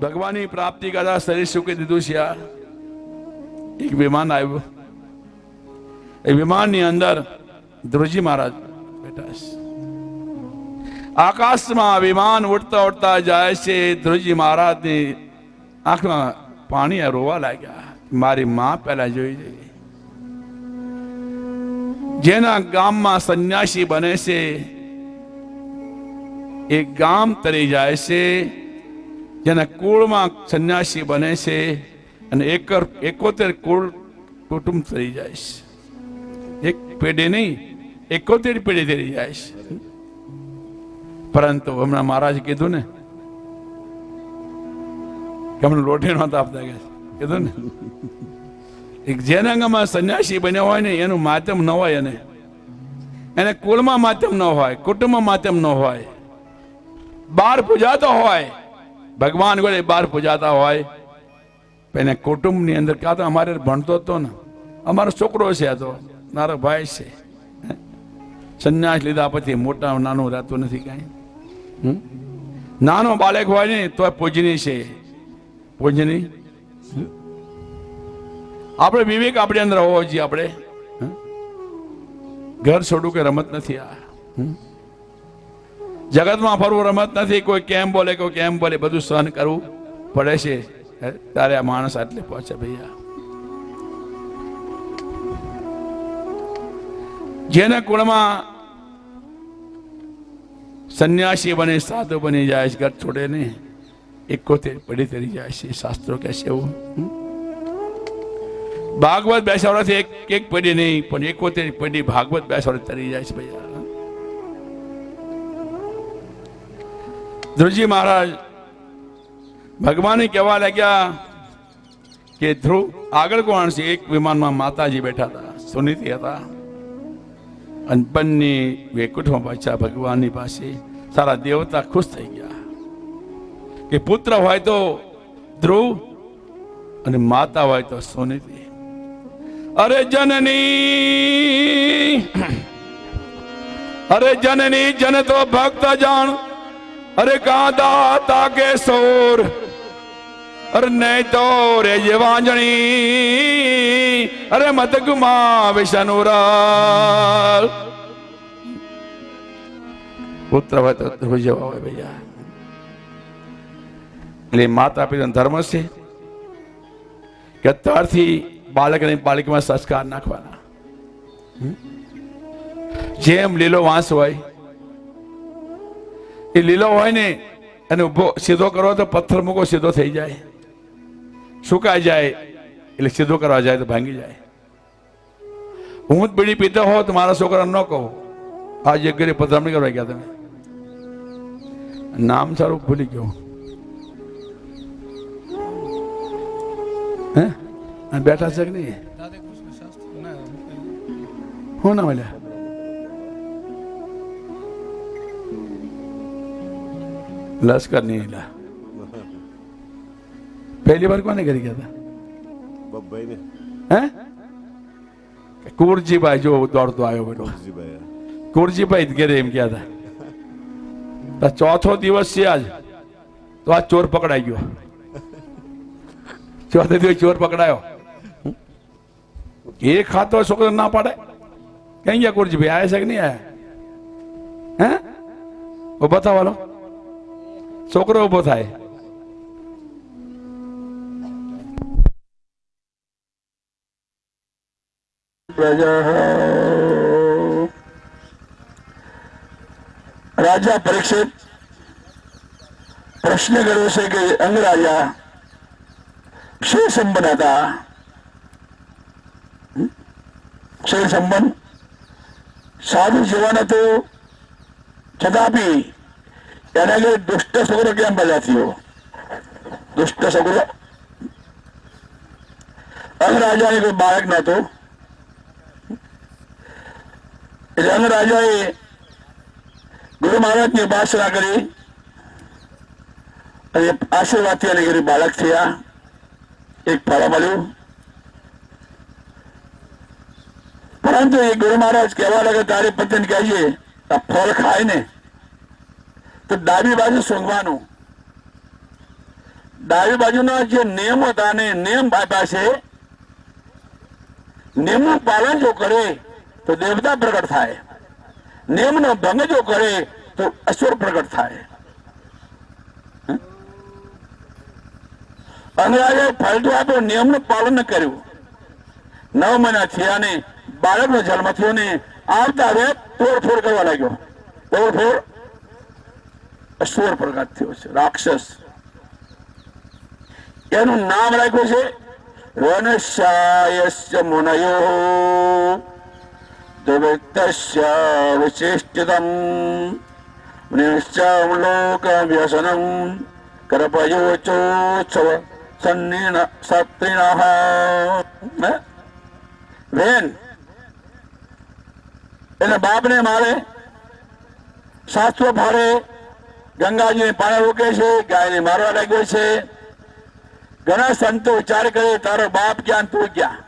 ભગવાનની પ્રાપ્તિ કરતા શરીર સુકી દીધું છે. એક વિમાન આવ્યું, એ વિમાનની અંદર ધ્રુવજી મહારાજ બેઠા છે. આકાશમાં વિમાન ઉડતા ઉડતા જાય છે. ધ્રુવજી મહારાજની આંખમાં પાણી રોવા લાગ્યા. મારી માં પહેલા જોઈ જઈ. જેના ગામમાં સંન્યાસી બને છે એ ગામ તરી જાય છે. જેના કુળમાં સંન્યાસી બને છે અને 71 કુળ કુટુંબ તરી જાય છે. એક પેઢી નહીં, 71 પેઢી તરી જાય છે. પરંતુ હમણાં મહારાજ કીધું ને કે હમણાં રોટી નહોતા આપતા, કીધું ને એક જેના ગામમાં સંન્યાસી બન્યા હોય ને એનું માધ્યમ ન હોય, એને કુળમાં માધ્યમ ન હોય, કુટુંબમાં માધ્યમ ન હોય, બાર પૂજાતો હોય, ભગવાન ગોળે બાર પૂજાતા હોય, એને કુટુંબની અંદર ક્યાં તો અમારે ભણતો હતો ને, અમારો છોકરો છે, આ તો મારો ભાઈ છે. સંન્યાસ લીધા પછી મોટા નાનું રહેતું નથી કાંઈ. નાનો બાળક હોય ને તો પૂજની છે, પૂજની. આપણે વિવેક આપણી અંદર હોવો જોઈએ. આપણે ઘર છોડવું કે રમત નથી. આ જગતમાં ફરવું રમત નથી. કોઈ કેમ બોલે, કોઈ કેમ બોલે, બધું સહન કરવું પડે છે. ત્યારે આ માણસ આટલે પહોંચે. ભૈયા જેના કુળમાં સંન્યાસી બને, સાધુ બની જાય છે, ઘર છોડે ને 71 પેઢી તરી જાય છે. શાસ્ત્રો કહે છે એવું. ભાગવત બેસાડવાથી એક પેઢી નહીં પણ 71 પેઢી ભાગવત બેસાડવા તરી જાય છે. ભૈયા ધ્રુવજી મહારાજ ભગવાને કહેવા લાગ્યા કે ધ્રુવ આગળ કોણ છે? એક વિમાનમાં માતાજી બેઠા હતા, સુનીતિ હતા. અને બંને વૈકુંઠમાં પાછા ભગવાનની પાસે. સારા દેવતા ખુશ થઈ ગયા કે પુત્ર હોય તો ધ્રુવ અને માતા હોય તો સુનીતિ. અરે જનની, અરે જનની જન તો ભક્ત જાણ, અરે કાંદા કે સોર, અરે નહીં તો રે વાંજણી, અરે મત ગુમા વિષનુરા. પુત્ર હોય તો ધ્રુવ જેવા હોય. ભૈયા એટલે માતા પિતાનો ધર્મ છે કે અત્યારથી બાળકને બાળકીમાં સંસ્કાર નાખવાના. જેમ લીલો વાંસ હોય, એ લીલો હોય ને એને ઉભો સીધો કરો તો પથ્થર મૂકો સીધો થઈ જાય, સુકાઈ જાય. એટલે સીધો કરવા જાય તો ભાંગી જાય. હું જ બીડી પીતો હો તો મારા છોકરા ન કહું આ જગ્યાએ પધરામણી કરવા ગયા. તમે નામ સારું ભૂલી ગયો. હે બેઠા છે કે નહીં? હું ના મળ્યા? લશ્કર નહીં. પહેલી વાર કોને કરી ગયા હતા? હે કુરજીભાઈ જો દોડતો આવ્યો બેટો. કુરજીભાઈ ઘેરે એમ ગયા હતા. ચોથો દિવસ છે આજ, તો આ ચોર પકડાઈ ગયો. ચોથે દિવસ ચોર પકડાયો. એ ખાતો છોકરો ના પાડે. કઈ ગયા કુરજીભાઈ? આયા છે કે નહીં આયા? હે ઉભો થવાનો છોકરો ઉભો થાય. રાજા પરીક્ષિત પ્રશ્ન કર્યો છે કે અંગરાજા ક્ષય સંબંધ હતા. ક્ષય સંબંધ સાધુ જીવન હતું, છતાંપી એના જે દુષ્ટ છોકરો કેમ પેદા થયો? દુષ્ટ છોકરો અંગરાજાને કોઈ બાળક નહોતું. એટલે અંગરાજાએ ગુરુ મહારાજની ઉપાસના કરી અને આશીર્વાદથી અને ઘરે બાળક થયા. એક ફળ મળ્યું. પરંતુ એ ગુરુ મહારાજ કહેવા લાગે તારી પત્ની કહીએ આ ફળ ખાય ને તો ડાબી બાજુ સૂંઘવાનું, ડાબી બાજુના જે નિયમો હતા અને નિયમ આપ્યા છે, નિયમનું પાલન જો કરે તો દેવતા પ્રગટ થાય, નિયમનો ભંગ જો કરે તો અસુર પ્રગટ થાય. અંગ્રેજોએ ફાયદો આપ્યો, નિયમનું પાલન ન કર્યું. 9 મહિના થયા ને બાળકનો જન્મ થયો ને આવતા હવે તોડફોડ કરવા લાગ્યો. તોડફોડ અસુર પ્રગટ થયો છે, રાક્ષસ. એનું નામ રાખ્યું છે વનશાયસ્ય મુનયો દુર્વિત્તસ્ય વિશિષ્ટતમ નિશ્ચમ લોક વ્યસનમ કરપયોચોત્સવ સન્નિન સત્રિનઃ. બેન એના બાપને મારે, શાસ્ત્રો ફાડે, ગંગાજીને પાણી રોકે છે, ગાયને મારવા લાગ્યો છે. ઘણા સંતો વિચાર કરે તારો બાપ ક્યાં તું ક્યાં.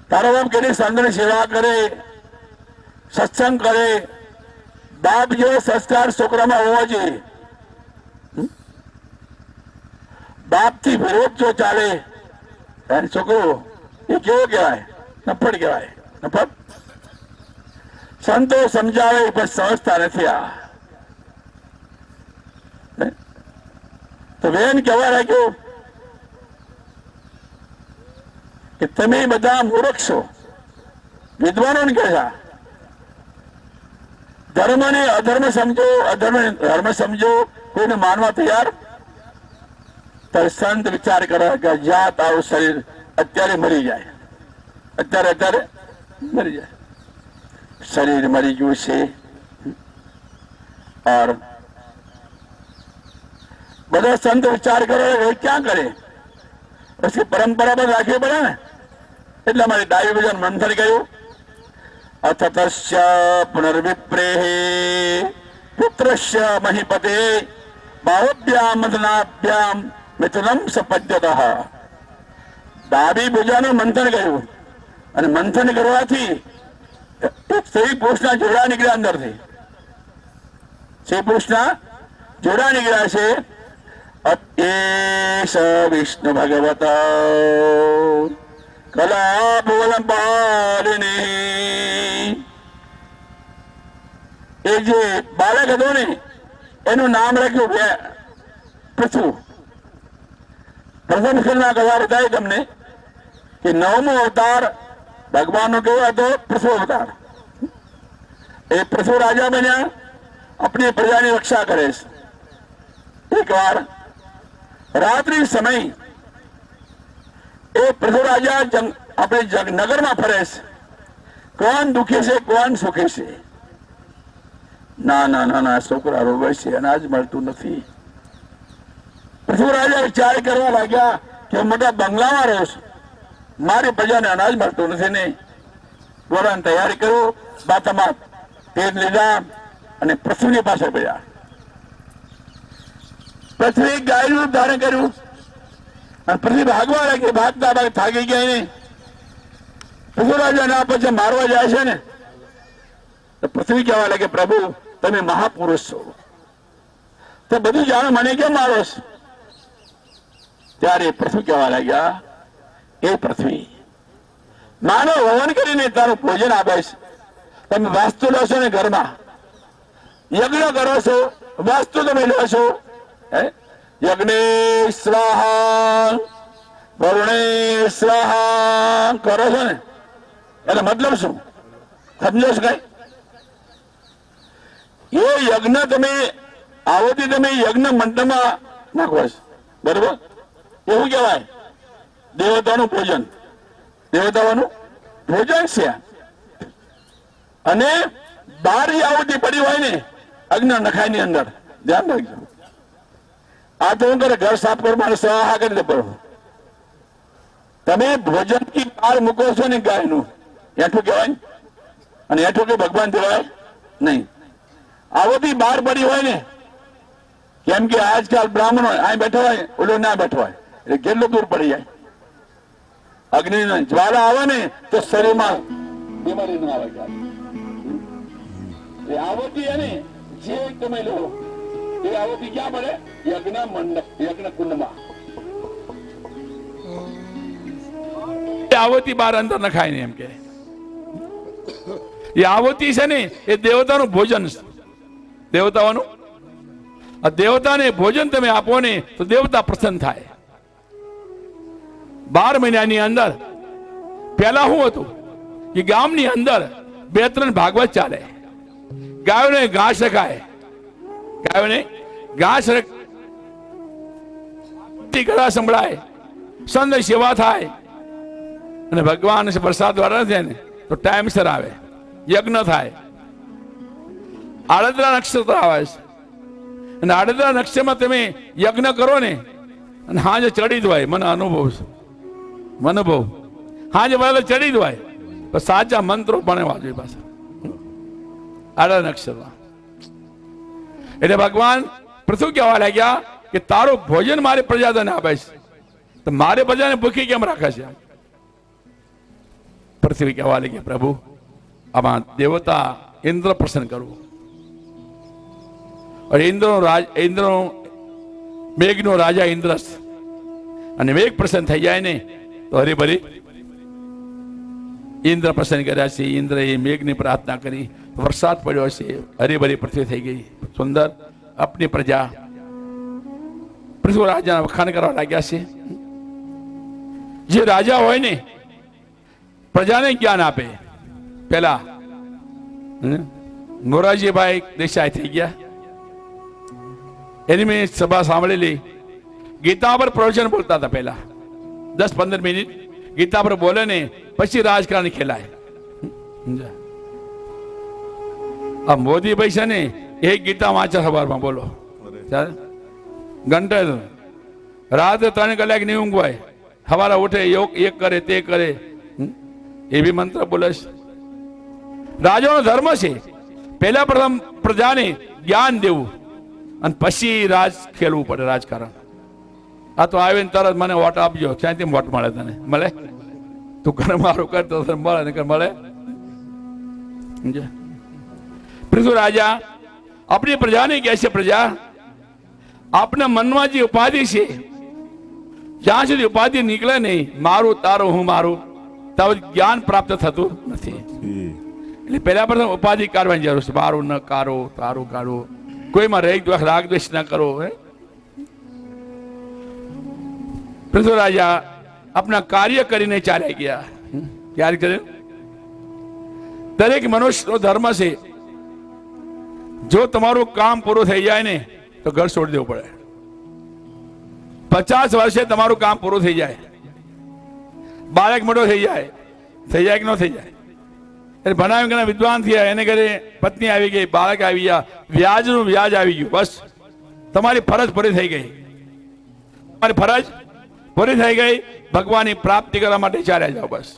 તારો બાપ કેટલી સંતની સેવા કરે, સત્સંગ કરે. બાપ જેવો સંસ્કાર છોકરામાં હોવો જોઈએ. બાપ થી વિરોધ જો ચાલે છોકરો એ કેવો કહેવાય? નફટ કહેવાય. નફટ. સંતો સમજાવે પણ સમજતા નથી. આ તો બેન કહેવા લાગ્યો કે તમે બધા મૂર્ખ છો. વિદ્વાનોને કહે છે ધર્મ ને અધર્મ સમજો, અધર્મ ને ધર્મ સમજો, કોઈને માનવા તૈયાર. ત્યારે સંત વિચાર કરે કે જ્યાં તારું શરીર અત્યારે મરી જાય, અત્યારે મરી જાય. શરીર મરી ગયું છે और બધા સંત વિચાર કરે ક્યાં કરે, પછી પરંપરા પણ રાખવી પડે ને. એટલે અમારી ડાબી ભજન મંથન કર્યું. અથ તસ્ય પુનર્વિપ્રેહ પુત્રસ્ય મહિપતે બાહુભ્યામ મથનાભ્યામ મિથુનમ સપદ્યતઃ. ડાબી ભુજાનું મંથન કર્યું અને મંથન કરવાથી સ્ત્રી પુરુષના જોડા નીકળ્યા. અંદરથી સ્ત્રી પુરુષના જોડા નીકળ્યા છે. અત્યેષ વિષ્ણુ ભગવત કલા ભુવન પાલિની. એ જે બાળક હતો ને એનું નામ રાખ્યું પૃથુ. પ્રથમ ખંડના કથા બતાવી તમને કે 9મો અવતાર ભગવાનનો કેવો હતો? પૃથુ અવતાર. એ પૃથુ રાજા બન્યા, अपनी प्रजा ની રક્ષા કરે છે. એક વાર રાત્રિ સમય એ પૃથુ રાજા આપણે નગરમાં ફરે છે. કોણ દુખે છે, કોણ સુખે છે? ના ના ના ના, છોકરા રોવે છે, અનાજ મળતું નથી. પૃથુ રાજા વિચાર કરવા લાગ્યા કે મોટા બંગલામાં રહું છું, મારી પ્રજાને અનાજ મળતું નથી ને. ગોળાની તૈયારી કરું, બાતામાં તેલ લીધા અને પૃથ્વીની પાસે ગયા. પૃથ્વી ગાયનું ધારણ કર્યું અને પૃથ્વી ભાગવા લાગી. ભાગતા ભાગ થાકી ગયા ને પૃથ્વી રાજા ના પછી મારવા જાય છે ને તો પૃથ્વી કહેવા લાગે પ્રભુ તમે મહાપુરુષ છો, તો બધું જાણો, મને કેમ મારો છો? ત્યારે પૃથ્વી કહેવા લાગ્યા એ પૃથ્વી માનવ હવન કરીને તારું ભોજન આપે છે. તમે વાસ્તુ લો છો ને ઘરમાં, યજ્ઞ કરો છો, વાસ્તુ તમે લો છો. યજ્ઞે સ્વાહા વરુણે સ્વાહા કરો છો ને, એટલે મતલબ શું સમજો છો? કઈ એ યજ્ઞ તમે આવતી તમે યજ્ઞ મંડપમાં નાખો છો, બરોબર? એવું કહેવાય દેવતાનું ભોજન. દેવતાઓનું ભોજન છે. અને બાર આવતી પડી હોય ને અગ્નિ નખાય ની અંદર, ધ્યાન રાખજો. આ તો હું કરે ઘર સાફ કરવા સહાય કરી દે. તમે ભોજન થી બહાર મૂકો છો ને ગાયનું, એઠું કહેવાય અને એઠું કે ભગવાન કહેવાય નહીં. આવતી બહાર પડી હોય ને, કેમ કે આજકાલ બ્રાહ્મણો અહીં બેઠો હોય, ઓલો ના બેઠો હોય, એટલે કેટલું દૂર પડી જાય. અગ્નિ જ્વાલા આવે ને તો શરીરમાં બીમારી ના આવે. આવતી એને જે તમે લો એ આહુતિ ક્યાં મળે? યજ્ઞ મંડપ, યજ્ઞ કુંડમાં. આહુતિ બાર અંદર નખાય ને એમ કે એ આહુતિ છે ને એ દેવતાનું ભોજન છે. દેવતાઓનું આ દેવતાને ભોજન તમે આપો ને તો દેવતા પ્રસન્ન થાય. 12 મહિનાની અંદર પહેલા શું હતું કે ગામની અંદર 2-3 ભાગવત ચાલે. ગાયોને ઘાસ રખાય, ગાયોને ઘાસ કથા સંભળાય, સંત સેવા થાય અને ભગવાન વરસાદ વાળા છે ને તો ટાઈમસર આવે, યજ્ઞ થાય. આડદરા નક્ષત્ર આવે છે અને આડદરા નક્ષત્રમાં તમે યજ્ઞ કરો ને અને હાજે ચડી જ હોય. મને અનુભવ છે, મને બહુ હાજે વહેલા ચડી જ હોય. પણ સાચા મંત્રો ભણવા જોઈએ પાછા આડા નક્ષત્રમાં. એટલે ભગવાન પૃથ્વી કહેવા લાગ્યા કે તારું ભોજન મારે પ્રજાને આપે છે તો મારે પ્રજાને ભૂખી કેમ રાખે છે? પૃથ્વી કહેવા લાગ્યા પ્રભુ આમાં દેવતા ઇન્દ્ર પ્રસન્ન કરવું. ઇન્દ્ર મેઘનો રાજા ઇન્દ્રસ અને મેઘ પ્રસન્ન થઈ જાય ને તો હરીભરી ઇન્દ્ર પ્રસન્ન કર્યા છે. ઇન્દ્રએ મેઘની પ્રાર્થના કરી, વરસાદ પડ્યો છે, હરીભરી પૃથ્વી થઈ ગઈ સુંદર. આપની પ્રજા પૃથ્વી રાજાના વખાણ કરવા લાગ્યા છે. જે રાજા હોય ને પ્રજાને જ્ઞાન આપે. પેલા મોરારજીભાઈ દેસાઈ થઈ ગયા, એની મેં સભા સાંભળેલી. ગીતા પર પ્રવચન બોલતા હતા. પહેલા 10-15 મિનિટ ગીતા પર બોલે ને પછી રાજકારણ ખેલાય. આ મોદીભાઈ છે ને એક ગીતા વાંચે સવારમાં, બોલો ઘંટા રાતે 3 કલાક નહીં ઊંઘ હોય, સવારે ઉઠે યોગ એક કરે તે કરે, એવી મંત્ર બોલે છે. રાજાનો ધર્મ છે પહેલા પ્રથમ પ્રજાને જ્ઞાન દેવું અને પછી રાજ ખેલવું પડે, રાજકારણ. આ તો આવીને તરત મને વોટ આપજો, ક્યાંથી વોટ મળે? તને મળે? તું ઘર મારું કરતો મળે ને મળે? પૃથ્વી રાજા આપણી પ્રજાને કહે છે, પ્રજા આપના મનમાં જે ઉપાધિ છે જ્યાં સુધી ઉપાધિ નીકળે નહીં મારું તારું હું મારું ત્યાં જ્ઞાન પ્રાપ્ત થતું નથી. એટલે પહેલા પ્રથમ ઉપાધિ કાઢવાની જરૂર છે. મારું ન કાઢો, તારું કાઢો, કોઈમાં રાગ દ્વેષ ન કરો. પૃથ્વી રાજા આપણા કાર્ય કરીને ચાલ્યા ગયા. ક્યારે કર્યું? દરેક મનુષ્યનો ધર્મ છે જો તમારું કામ પૂરું થઈ જાય ને તો ઘર છોડી દેવું પડે. 50 વર્ષે તમારું કામ પૂરું થઈ જાય, બાળક મોટો થઈ જાય કે ન થઈ જાય, એટલે ભણાવી ઘણા વિદ્વાન થયા, એને ઘરે પત્ની આવી ગઈ, બાળક આવી ગયા, વ્યાજનું વ્યાજ આવી ગયું. બસ તમારી ફરજ પૂરી થઈ ગઈ, તમારી ફરજ પૂરી થઈ ગઈ. ભગવાનની પ્રાપ્તિ કરવા માટે ચાલ્યા જાઓ. બસ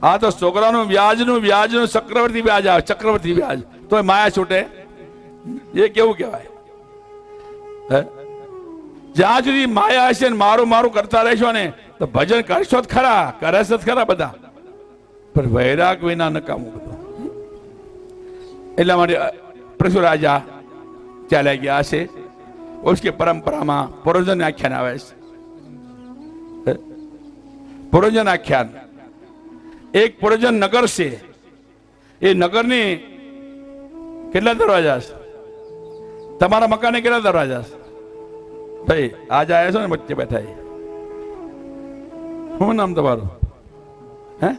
આ તો છોકરાનું વ્યાજનું ચક્રવર્તી વ્યાજ આવે, ચક્રવર્તી વ્યાજ. તો માયા છૂટે? એ કેવું કહેવાય? જ્યાં સુધી માયા હશે ને મારું મારું કરતા રહેશો ને તો ભજન કરશો જ ખરા, કરે જ ખરા બધા, પણ વૈરાગ વિના નકામું બધું. એટલા માટે પૃથ્વી રાજા ચાલ્યા ગયા છે. उसकी પરંપરામાં પુરોજન આખ્યાન આવે છે. પુરોજન આખ્યાન એક પુરોજન નગર છે. એ નગરની કેટલા દરવાજા છે? તમારા મકાને કેટલા દરવાજા છે? ભાઈ આજ આવ્યા છો ને વચ્ચે બેઠા. શું નામ તમારું? હે?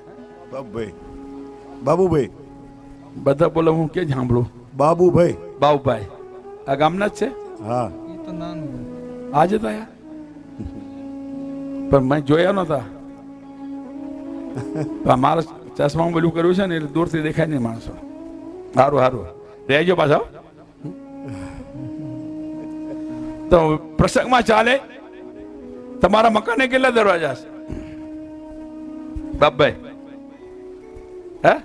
બાબુભાઈ. બધા બોલો, હું કે સાંભળું. બાબુભાઈ. બાબુભાઈ આ ગામના જ છે? હા. આજે તો આયા પણ મેં જોયા નતા. મારા ચશ્મા બોલું કર્યું છે ને એટલે દૂરથી દેખાય નહીં માણસો. સારું સારું રહેજો પાછા. તો પ્રસંગમાં ચાલે. તમારા મકાને કેટલા દરવાજા છે બાપભાઈ? હે?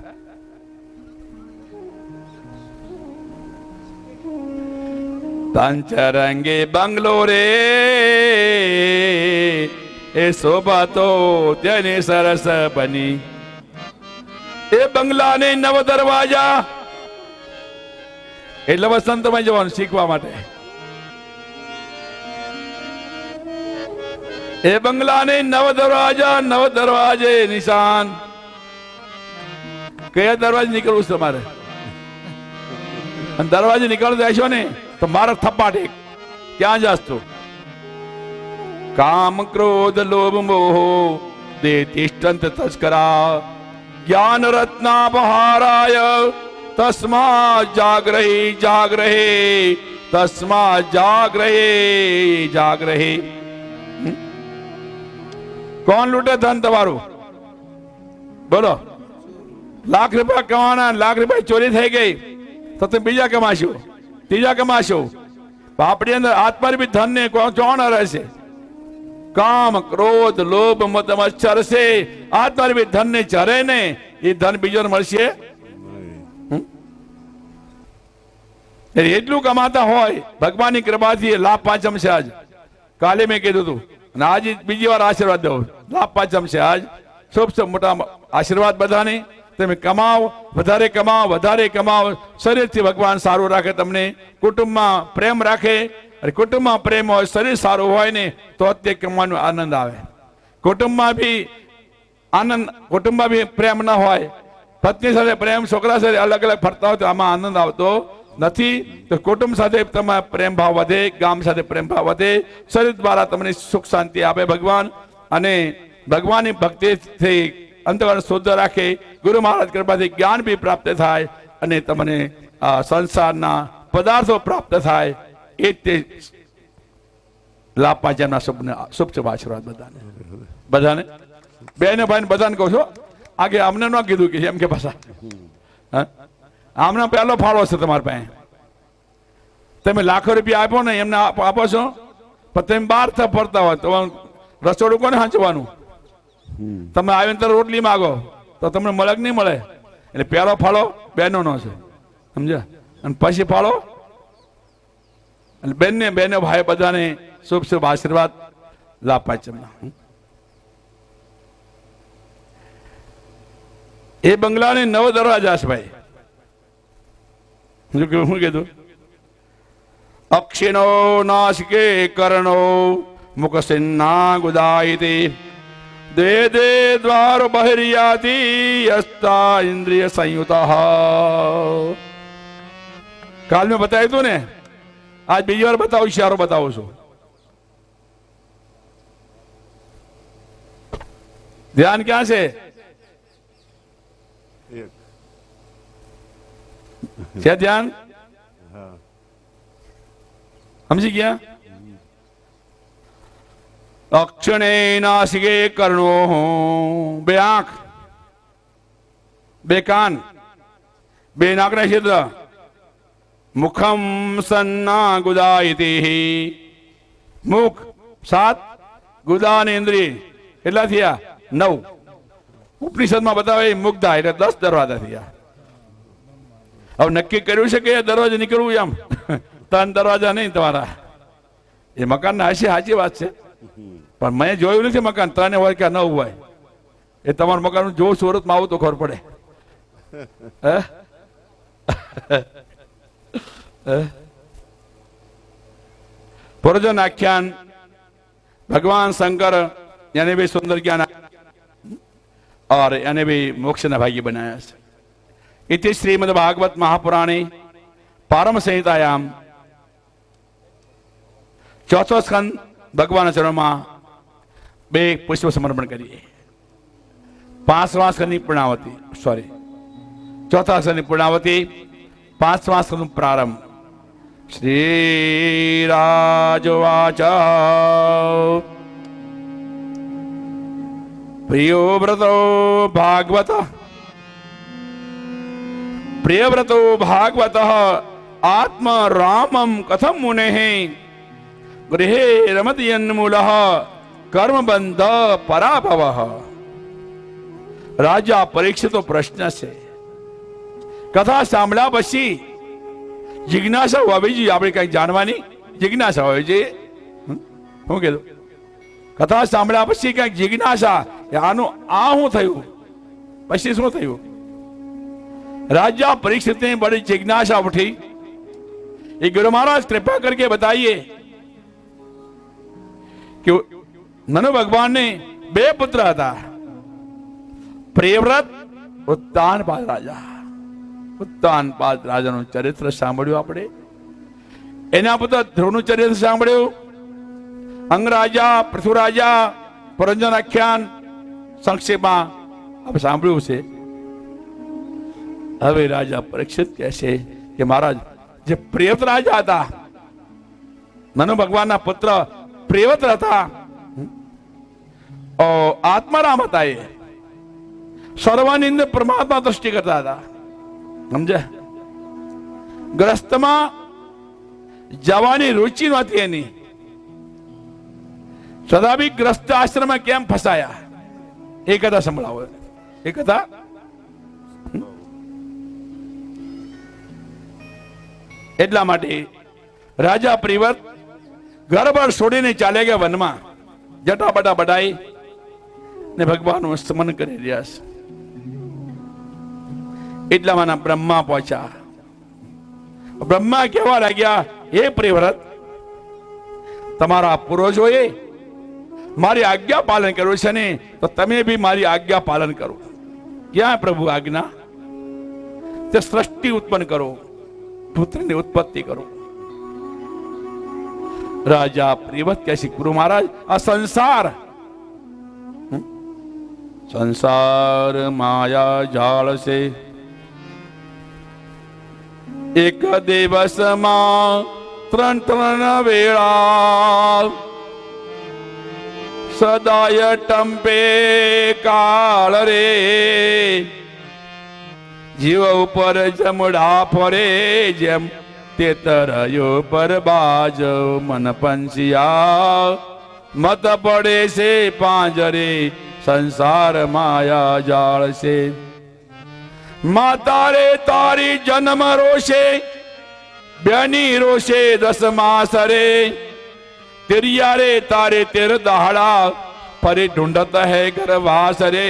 પાંચરંગે બંગલો રે એ શોભા તો તેની સરસ બની. એ બંગલાને 9 દરવાજા, એટલે વસંતમાં જવાનું શીખવા માટે. એ બંગલાને નવ દરવાજે નિશાન. કયા દરવાજે નીકળવું છે તમારે? અને દરવાજે નીકળતા જશો ને તો મારા થપ્પાટ એક ક્યાં જાસ તું? કામ ક્રોધ લોભ મોહ દે તિષ્ઠંત તસ્કરા જ્ઞાન રત્નાપહારાય તસ્મા જાગ્રહી તસ્મા જાગ્રહી. કોણ લૂંટે ધન તમારું? બોલો. લાખ રૂપિયા કમાવાના, લાખ રૂપિયા ચોરી થઈ ગઈ તો તમે બીજા કમાશો, ત્રીજા કમાશો. આપણી અંદર આત્માની બી ધન ને કોણ રહેશે? કામ ક્રોધ લોભ મદ મચ્છર છે. આત્માની બી ધન ને ચરે ને એ ધન બીજો મળશે. એટલું કમાતા હોય ભગવાનની કૃપાથી લાભ પાંચમ છે. આજ કાલે મેં કીધું હતું અને આજે બીજી વાર આશીર્વાદ દઉં. લાભ પાંચમ છે આજ. શુભ મોટા આશીર્વાદ બધાને. તમે કમાઓ, વધારે કમાઓ. શરીરથી ભગવાન સારું રાખે તમને, કુટુંબમાં પ્રેમ રાખે. અને કુટુંબમાં પ્રેમ હોય, શરીર સારું હોય ને તો તે કમાવાનો આનંદ આવે. કુટુંબમાં બી પ્રેમ ન હોય, પત્ની સાથે પ્રેમ, છોકરા સાથે અલગ અલગ ફરતા હોય તો આમાં આનંદ આવતો નથી. તો કુટુંબ સાથે તમારા પ્રેમ ભાવ વધે, ગામ સાથે પ્રેમ ભાવ વધે. શરીર દ્વારા તમને સુખ શાંતિ આપે ભગવાન. અને ભગવાનની ભક્તિથી અંતકરણ શુદ્ધ રાખે. ગુરુ મહારાજ કૃપાથી જ્ઞાન બી પ્રાપ્ત થાય અને તમને સંસારના પદાર્થો પ્રાપ્ત થાય. એ તે લાભ પાંચમના શુભ આશીર્વાદ બધાને બેને ભાઈને બધાને કહું છું. આગે અમને ન કીધું કે એમ કે પાછા આમનો પહેલો ફાળો છે તમારા પાસે. તમે લાખો રૂપિયા આપો ને એમને આપો છો, પણ તમે બહાર ફરતા હોય તો રસોડું કોને હાંચવાનું? તમે આવીને તરત રોટલી માગો તો તમને મળે કે નહીં મળે? એટલે પહેલો ફાળો બહેનો નો છે, સમજ્યા? અને પછી ફાળો બેને ભાઈ બધાને શુભ આશીર્વાદ લાભ પાંચમના. એ બંગલાને 9 દરવાજા છે ભાઈ. શું કીધું? અક્ષિણો નાસિકે કર્ણો મુખસિન્ના ગુદાયતે દે દ્વાર બહિર્યાતિ અસ્તા ઇન્દ્રિય સંયુતઃ. કાલ મેં બતાવ્યું હતું ને, આજ બીજી વાર બતાવું, ઇશારો બતાવું છું. ધ્યાન ક્યાં છે? છે ધ્યાન? સમજી ગયા? અક્ષણે નાસિકે કર્ણો, 2 આંખ, 2 કાન, 2 નાકના છિદ્ર, મુખમ સન્ના ગુદાયતે, મુખ 7, ગુદા અને ઇન્દ્રિય કેટલા થયા? 9. ઉપનિષદમાં બતાવે મુગ્ધા એટલે 10 દરવાજા થયા. હવે નક્કી કર્યું છે કે દરવાજે નીકળવું એમ? 3 દરવાજા નહીં તમારા. એ મકાન ના હશે, સાચી વાત છે, પણ મેં જોયું નથી મકાન 3 હોય કે 9 હોય. એ તમારું મકાન જો સુરતમાં આવું તો ખબર પડે. પુરજન આખ્યાન भगवान शंकर यानी भी सुंदर ज्ञान और यानी भी मोक्ष न भागी बनाया. इति श्रीमद् भागवत महापुराणे पारम संहितायाम 4थो स्कंद भगवान चरणों में 2 पुष्प समर्पण करिए. 5वां स्कंद की पूर्णावती, सॉरी 4था स्कंद की पूर्णावती, 5वां स्कंद प्रारंभ. श्रीराजवाच प्रियव्रतो भागवत आत्मा रामम कथम मुने गृहे रमतयन्मूल कर्म बंध पराभव. राजा परीक्षित प्रश्न से कथा सांभळ्या पछी जिज्ञासा होवी જોઈએ. આપણે કઈ જાણવાની જિજ્ઞાસા હોવી જોઈએ. શું કીધું? કથા સાંભળ્યા પછી કઈક જિજ્ઞાસા, આનું આ શું થયું, પછી શું થયું? રાજા પરીક્ષિતને બડી જિજ્ઞાસા ઉઠી ये गुरु महाराज कृपा करके बताइए कि ननु भगवान ने बे पुत्र था, प्रियव्रत, ઉત્તાનપાદ રાજા. ઉત્તાનપાદ રાજાનું ચરિત્ર સાંભળ્યું આપણે. એના પુત્ર ધ્રુવનું ચરિત્ર સાંભળ્યું. અંગરાજા, પૃથ્વીરાજા, પુરંજન આખ્યાન સંક્ષેપમાં આપણે સાંભળ્યું છે. હવે રાજા પરીક્ષિત કહે છે કે મહારાજ, જે પ્રિયવ્રત રાજા હતા, મનુ ભગવાનના પુત્ર પ્રિયવ્રત હતા, આત્મારામ હતા, એ સર્વની અંદર પરમાત્મા દ્રષ્ટિ કરતા હતા. સમજે? ગ્રસ્તમાં જવાની રુચિ નહોતી એની. સદા બી ગ્રસ્ત આશ્રમમાં કેમ ફસાયા એ કથા સંભળાવો. એ કથા એટલા માટે રાજા પ્રિયવ્રત ઘર-બાર છોડીને ચાલે ગયા વનમાં. જટાપટા બટાઈ ને ભગવાનનું સ્મરણ કરી રહ્યા છે. એટલામાં બ્રહ્મા પહોંચ્યા. બ્રહ્મા કહેવા લાગ્યા, હે પ્રિયવ્રત, તમારા પૂર્વજોએ મારી આજ્ઞા પાલન કર્યું છે ને, તો તમે બી મારી આજ્ઞા પાલન કરો. ક્યાં પ્રભુ આજ્ઞા? તે સૃષ્ટિ ઉત્પન્ન કરો, પુત્રની ઉત્પત્તિ કરો. રાજા પ્રિયવ્રત કહે છે, ગુરુ મહારાજ, આ સંસાર માયા જાળ છે. એક દિવસમાં ત્રણ વેળા સદાય ટંપે કાળ રે. જીવ ઉપર જમડા ફરે જેમ તે તરયો પર બાજ. મન પંછિયા મત પડે છે પાંજરે, સંસાર માયા જાળ છે. માતા રે તારી જન્મ રોશે, બેની રોશે 10 માસ રે. તેરિયા રે તારે 13 દહાડા, ફરી ઢૂંઢત હે ઘરવાસ રે.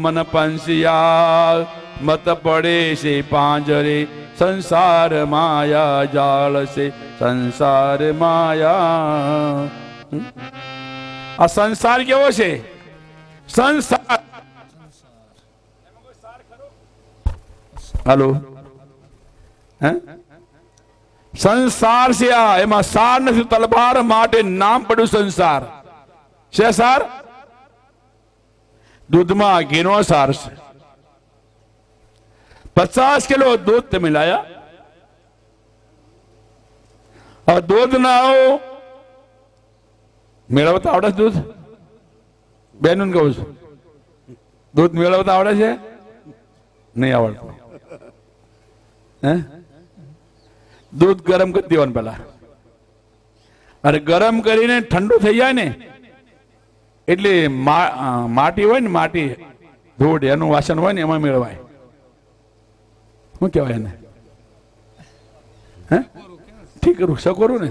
મન પંછિયા મત પડે છે પાંજરે, સંસાર માયા જાળ છે. સંસાર માયા. આ સંસાર કેવો છે? સંસાર, હાલો, હે? સંસાર છે આ. એમાં સાર નથી. તલવાર માટે નામ પડ્યું સંસાર. છે સાર? દૂધમાં ઘીનો સાર છે. 50 કિલો દૂધ તમે લાયા. હવે દૂધ ના આવો મેળવતા આવડે? દૂધ બેનું કહું છું, દૂધ મેળવતા આવડે છે? નહીં આવડતું. હે? દૂધ ગરમ કરી દેવાનું પેલા, અને ગરમ કરીને ઠંડુ થઈ જાય ને એટલે માટી હોય ને, માટી ધૂળ એનું વાસણ હોય ને, એમાં મેળવાય. શું કહેવાય એને? હે? ઠીક કરું, સકોરું ને,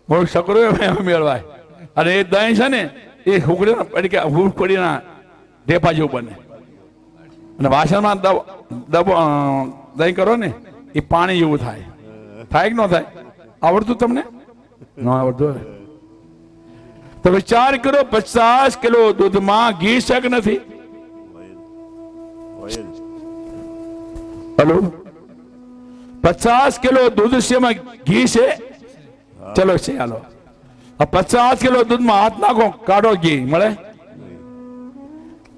બહુ સકોરું એમાં મેળવાય. અને એ દહીં છે ને, એ હુકડીના ઢેફા જેવું બને. અને વાસણમાં દહીં કરો ને, એ પાણી જેવું થાય. થાય કે ન થાય? આવડતું તમને? ન આવડતું? તો વિચાર કરો, 50 કિલો દૂધમાં ઘી શક નથી. હલો, 50 કિલો દૂધ છે, એમાં ઘી છે? ચલો છે, હાલો. 50 કિલો દૂધમાં હાથ નાખો, કાઢો, ઘી મળે?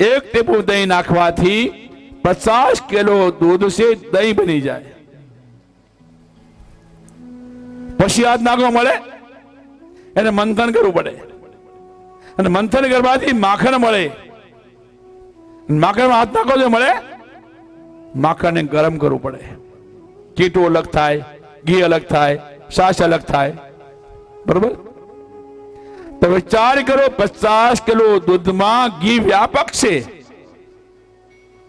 1 ટીપું દહીં નાખવાથી 50 કિલો દૂધ છે, દહીં બની જાય. પછી હાથ નાખો, મળે? એને મંથન કરવું પડે, અને મંથન કરવાથી માખણ મળે. માખણ હાથ નાખો તો મળે? માખણને ગરમ કરવું પડે. કીટું અલગ થાય, ઘી અલગ થાય, છાશ અલગ થાય. બરોબર? તો વિચાર કરો, 50 કિલો દૂધમાં ઘી વ્યાપક છે.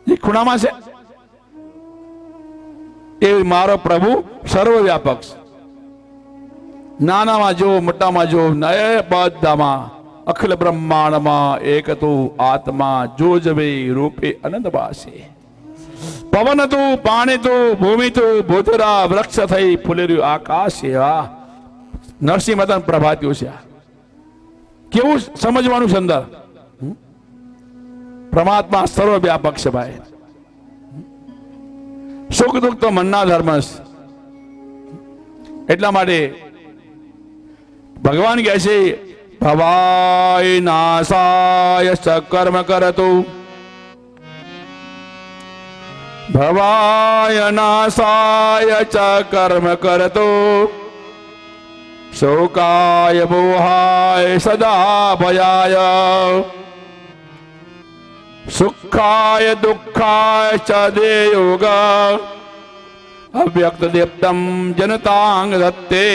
એ ખૂણામાં છે? એ મારો પ્રભુ સર્વવ્યાપક છે. નાનામાં જો, મોટામાં જો, બધામાં, અખિલ બ્રહ્માંડમાં એક તો આત્મા જોજવે રૂપે અનંત વાસે. પવન તું, પાણી તું, ભૂમિ તું, ભૂતરા વૃક્ષ થઈ ફૂલેર્યું આકાશ એવા નરસિંહ મહેતા પ્રભાત્યું છે. કેવું સમજવાનું છે અંદર? પરમાત્મા સર્વવ્યાપક છે ભાઈ. સુખ દુઃખ તો મનના ધર્મ છે. એટલા માટે ભગવાન કહે છે ભવાય નાશાય સકર્મ કરતું, ભવાય નાશાય ચ કર્મ કરતું, શોકાય મોહાય સદા ભયાય, સુખાય દુઃખાય ચ દેયોગ, અવ્યક્ત દેપ્તમ જનતાંગ દત્તે.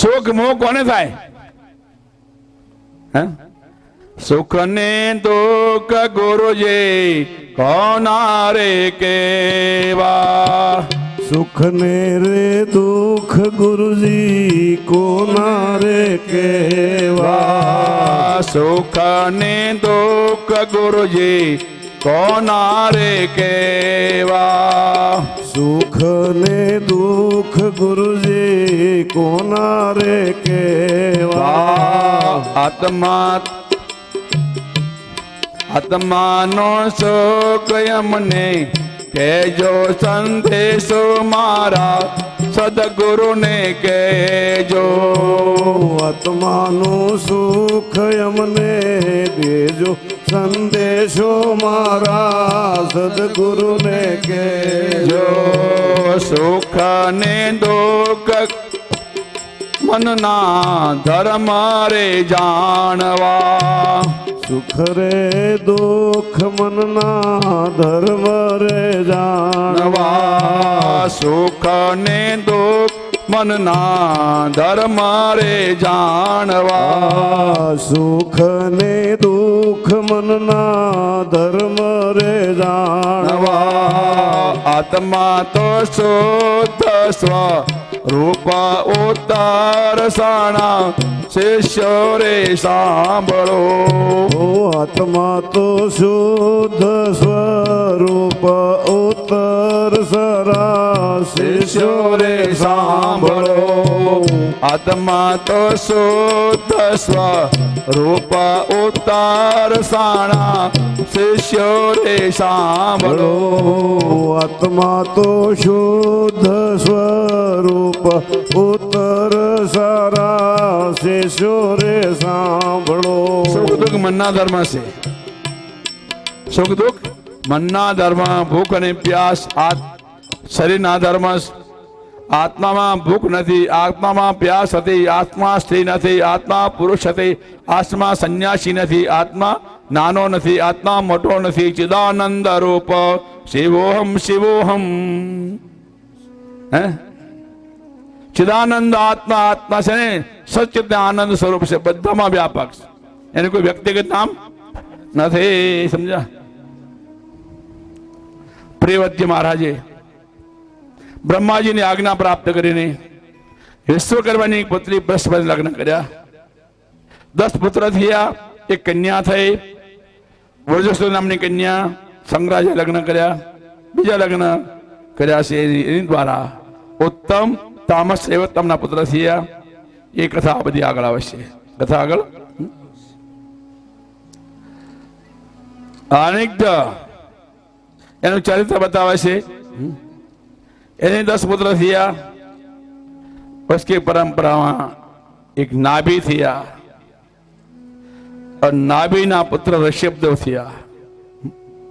સુખ મોહ કોને થાય? સુખ ને દુઃખ ગુરુજી કોના રે કેવા, સુખ ને રે દુઃખ ગુરુજી કોના રે કેવા, સુખ ને દુઃખ ગુરુજી કોના રે કેવા, સુખ ને દુઃખ ગુરુજી કોના રે કેવા. આત્મા આત્માનો સુખ અમને કહેજો સંદેશો મારા સદગુરુને કહેજો, આત્માનું સુખ અમને દેજો સંદેશો મારા સદગુરુને કહેજો. સુખ ને દુઃખ મનના ધર્મ રે જાણવા, સુખ રે દુઃખ મનના ધર્મ રે જાણવા, સુખ ને દુઃખ મનના ધર્મ રે જાણવા, સુખ ને દુઃખ મનના ધર્મ રે જાણવા. આત્મા તો શુદ્ધ સ્વ રૂપ ઉત્તર સાણા શિષ્યો રે સાંભળો, આત્મા તો શુદ્ધ સ્વરૂપ ઉત્તર સરા શિષ્યો રે સાંભળો, આત્મા તો શુદ્ધ સ્વ રૂપ ઉત્તર સાણા શિષ્યો રે સાંભળો, આત્મા તો શુદ્ધ સ્વરૂપ ઉત્તર સારા શિષ્યો રે સાંભળો. સુખ દુઃખ મનના ધર્મ છે. સુખ દુઃખ મનના ધર્મ, ભૂખ અને પ્યાસ શરીરના ધર્મ. આત્મામાં ભૂખ નથી, આત્મામાં પ્યાસ હતી, આત્મા સ્ત્રી નથી, આત્મા પુરુષ હતી, આત્મા સંન્યાસી નથી, આત્મા નાનો નથી, આત્મા મોટો નથી. ચિદાનંદ રૂપ શિવોહમ શિવોહમ. હે ચિદાનંદ આત્મા, આત્મા છે ને સચિત આનંદ સ્વરૂપ છે, બધામાં વ્યાપક છે. એનું કોઈ વ્યક્તિગત નામ નથી. સમજા? પ્રિયવદ્ય મહારાજે બ્રહ્માજીની આજ્ઞા પ્રાપ્ત કરીને વિશ્વકર્માની પુત્રી બૃહસ્પતિ લગ્ન કર્યા. 10 પુત્ર થયા, એક કન્યા થઈ, વજસ્વ નામની કન્યા. સંગ્રાજે લગ્ન કર્યા, બીજા લગ્ન કર્યા છે એની દ્વારા ઉત્તમ તામસ એવોત્તમના પુત્ર થયા. એ કથા આ બધી આગળ આવશે. કથા આગળ અનિગ્ધ એનું ચરિત્ર બતાવે છે. એને 10 પુત્ર થયા. પછી પરંપરામાં એક નાભી થયા. નાભીના પુત્ર ઋષભદેવ થયા.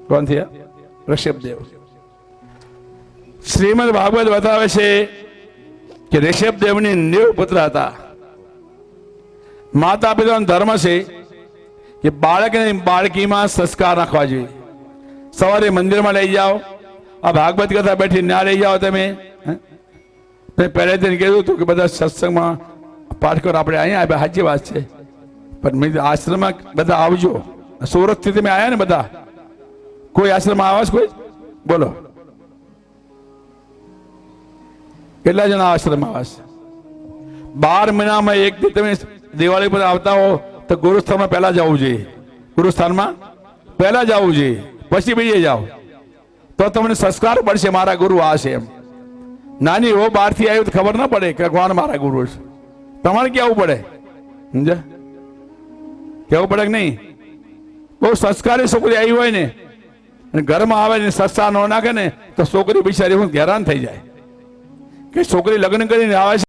કોણ થયા? ઋષભદેવ. શ્રીમદ ભાગવત બતાવે છે કે ઋષભદેવની 90 પુત્ર હતા. માતા પિતાનો ધર્મ છે કે બાળકને બાળકીમાં સંસ્કાર નાખવા જોઈએ. સવારે મંદિરમાં લઈ જાઓ, આ ભાગવત કથા બેઠી ના લઈ જાઓ. તમે પહેલેથી કીધું હતું કે બધા સત્સંગમાં પાઠ કરો. આપણે અહીંયા આવ્યા, સાચી વાત છે, પણ આશ્રમમાં બધા આવજો. સુરતથી તમે આવ્યા ને બધા, કોઈ આશ્રમમાં આવા છે? કોઈ બોલો, કેટલા જણા આશ્રમ આવા છે? 12 મહિનામાં એક દી તમે દિવાળી પર આવતા હો તો ગુરુસ્થાનમાં પહેલા જવું જોઈએ. ગુરુસ્થાનમાં પહેલા જવું જોઈએ, પછી બીજે જાઓ તો તમને સંસ્કાર પડશે મારા ગુરુ આ છે એમ. નાની હો બહારથી આવ્યું તો ખબર ના પડે કે કોણ મારા ગુરુ છે. તમારે કેવું પડે, સમજ્યા? કેવું પડે કે નહીં? બહુ સંસ્કારી છોકરી આવી હોય ને અને ઘરમાં આવે ને સસ્તા ન નાખે ને તો છોકરી બિચારી હું હેરાન થઈ જાય કે છોકરી લગ્ન કરીને આવે છે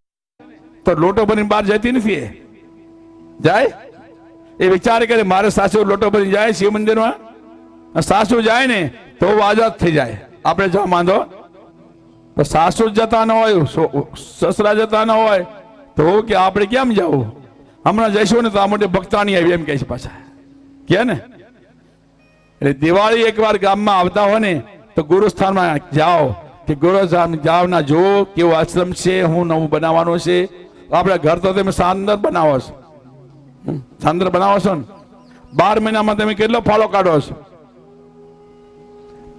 તો લોટો ભરીને બહાર જતી નથી. એ જાય એ વિચાર કરે મારે સાસુ લોટો ભરીને જાય શિવ મંદિરમાં, સાસુ જાય ને તો આઝાદ થઈ જાય. આપણે જો માંધો તો સાસુ જતા ન હોય, સસરા જતા ન હોય તો કે આપણે કેમ જવું? હમણાં જઈશું ને તો આ મોટી ભક્તાણી આવી એમ કહે છે પાછા, કે ને. એટલે દિવાળી એકવાર ગામમાં આવતા હોય ને તો ગુરુસ્થાનમાં જાઓ કે ગુરુસ્થાન જાઓ ના જુઓ કેવો આશ્રમ છે, હું નવું બનાવવાનું છે. આપણે ઘર તો તમે શાનદાર બનાવો છો, શાનદાર બનાવો છો ને. 12 મહિનામાં તમે કેટલો ફાળો કાઢો છો?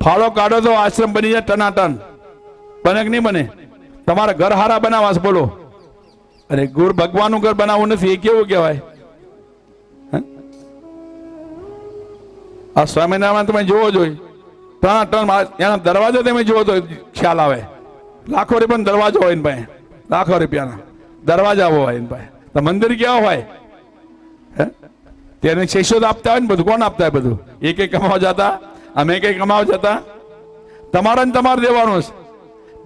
ફાળો કાઢો તો આશ્રમ બની જાય ટનાટન. બને કે નહીં બને? તમારા ઘર હારા બનાવવા છે, બોલો. અરે ગુરુ ભગવાનનું ઘર બનાવવું નથી, એ કેવું કહેવાય? આ સ્વામિનારાયણ તમે જોવો જોઈએ ટનાટન એના દરવાજો તમે જુઓ તો ખ્યાલ આવે. લાખો રૂપિયાનો દરવાજો હોય ને ભાઈ, લાખો રૂપિયાના દરવાજા હોય ને ભાઈ. તો મંદિર કેવા હોય? તેને શિષ્યો તો આપતા હોય ને બધું. કોણ આપતા હોય બધું? એક કમાવા જતા, અમે કઈ કમાવા જતા? તમારે ને તમારે દેવાનું છે.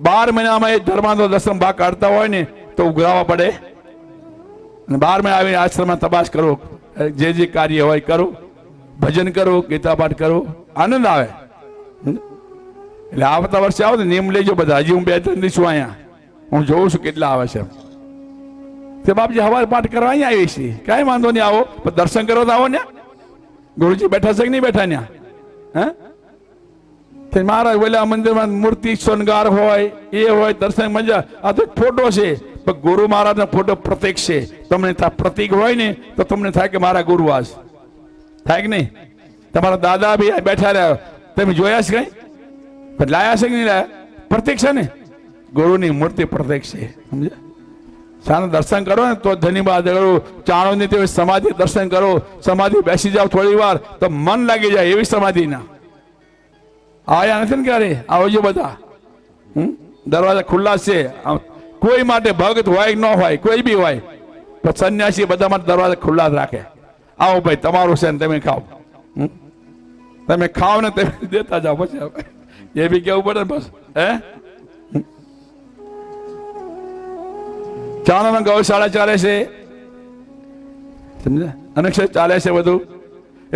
12 મહિનામાં એ ધર્માંતો દર્શન ભાગ કાઢતા હોય ને તો ઉઘરાવા પડે. અને 12 મહિના આવીને આશ્રમમાં તપાસ કરો, જે કાર્ય હોય કરું, ભજન કરો, ગીતા પાઠ કરો, આનંદ આવે. એટલે આવતા વર્ષે આવો ને નિયમ લેજો બધા. હજી હું 2-3 દિવસ છું અહીંયા, હું જોઉં છું કેટલા આવે છે. તે બાપજી હવાર પાઠ કરવા અહીંયા આવી છે, કાંઈ વાંધો નહીં, આવો પણ દર્શન કરો તો આવો ને. ગુરુજી બેઠા છે કે નહીં બેઠા ત્યાં? હે મારા પેલા મંદિરમાં મૂર્તિ શણગાર હોય, એ હોય, દર્શન મજા. આ તો ફોટો છે પણ ગુરુ મહારાજનો ફોટો પ્રતીક છે. તમને પ્રતીક હોય ને તો તમને થાય કે મારા ગુરુ આ છે. થાય કે નહીં? તમારા દાદા બી બેઠા રહ્યા, તમે જોયા છે કઈ? પણ લાયા છે કે નહીં લાયા? પ્રતીક છે ને, ગુરુની મૂર્તિ પ્રતીક છે. સમજ્યા? સારા દર્શન કરો ને તો ધન્યવાદ કરો. ચાણોની તે સમાધિ દર્શન કરો, સમાધિ બેસી જાઓ થોડી વાર તો મન લાગી જાય એવી સમાધિ ના. આયા નથી ને ક્યારે? આવજો બધા. દરવાજા ખુલ્લા છે કોઈ માટે, ભગત હોય કે ન હોય, કોઈ બી હોય, તો સંન્યાસી બધા માટે દરવાજા ખુલ્લા જ રાખે. આવો ભાઈ તમારું છે ને તમે ખાઓ. તમે ખાઓ ને તમે દેતા જાઓ પછી એ બી કેવું પડે બસ. હે ચાણોમાં ગૌશાળા ચાલે છે, સમજ્યા? અનક્ષર ચાલે છે બધું.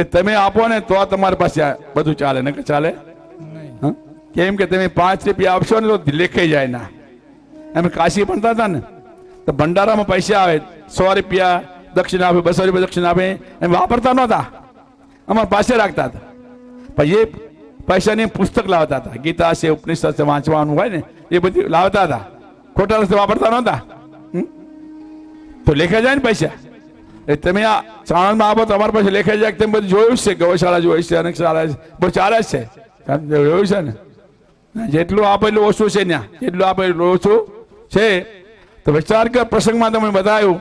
એ તમે આપો ને તો તમારી પાસે બધું ચાલે, ને ચાલે. કેમ કે તમે 5 રૂપિયા આપશો ને તો લેખાઈ જાય ના. અમે કાશી ભણતા હતા ને તો ભંડારામાં પૈસા આવે, 100 રૂપિયા દક્ષિણ આપે, 200 રૂપિયા દક્ષિણ આપે. એમ વાપરતા નહોતા, અમારા પાસે રાખતા હતા. પછી એ પૈસાની પુસ્તક લાવતા હતા, ગીતા છે, ઉપનિષદ છે, વાંચવાનું હોય ને એ બધું લાવતા હતા. ખોટા રસ્તે વાપરતા નહોતા. તો લેખાઈ જાય ને પૈસા. એ તમે આ ચાણમાં આપો તો અમારા પાસે લેખાઈ જાય. તમે બધું જોયું છે, ગૌશાળા જોઈ છે, અનેક શાળા બધું ચાલે જ છે, જોયું છે ને. જેટલું આપેલું ઓછું છે ત્યાં, જેટલું આપેલું ઓછું છે. તો વિચાર કર, પ્રસંગમાં તમે બતાવ્યું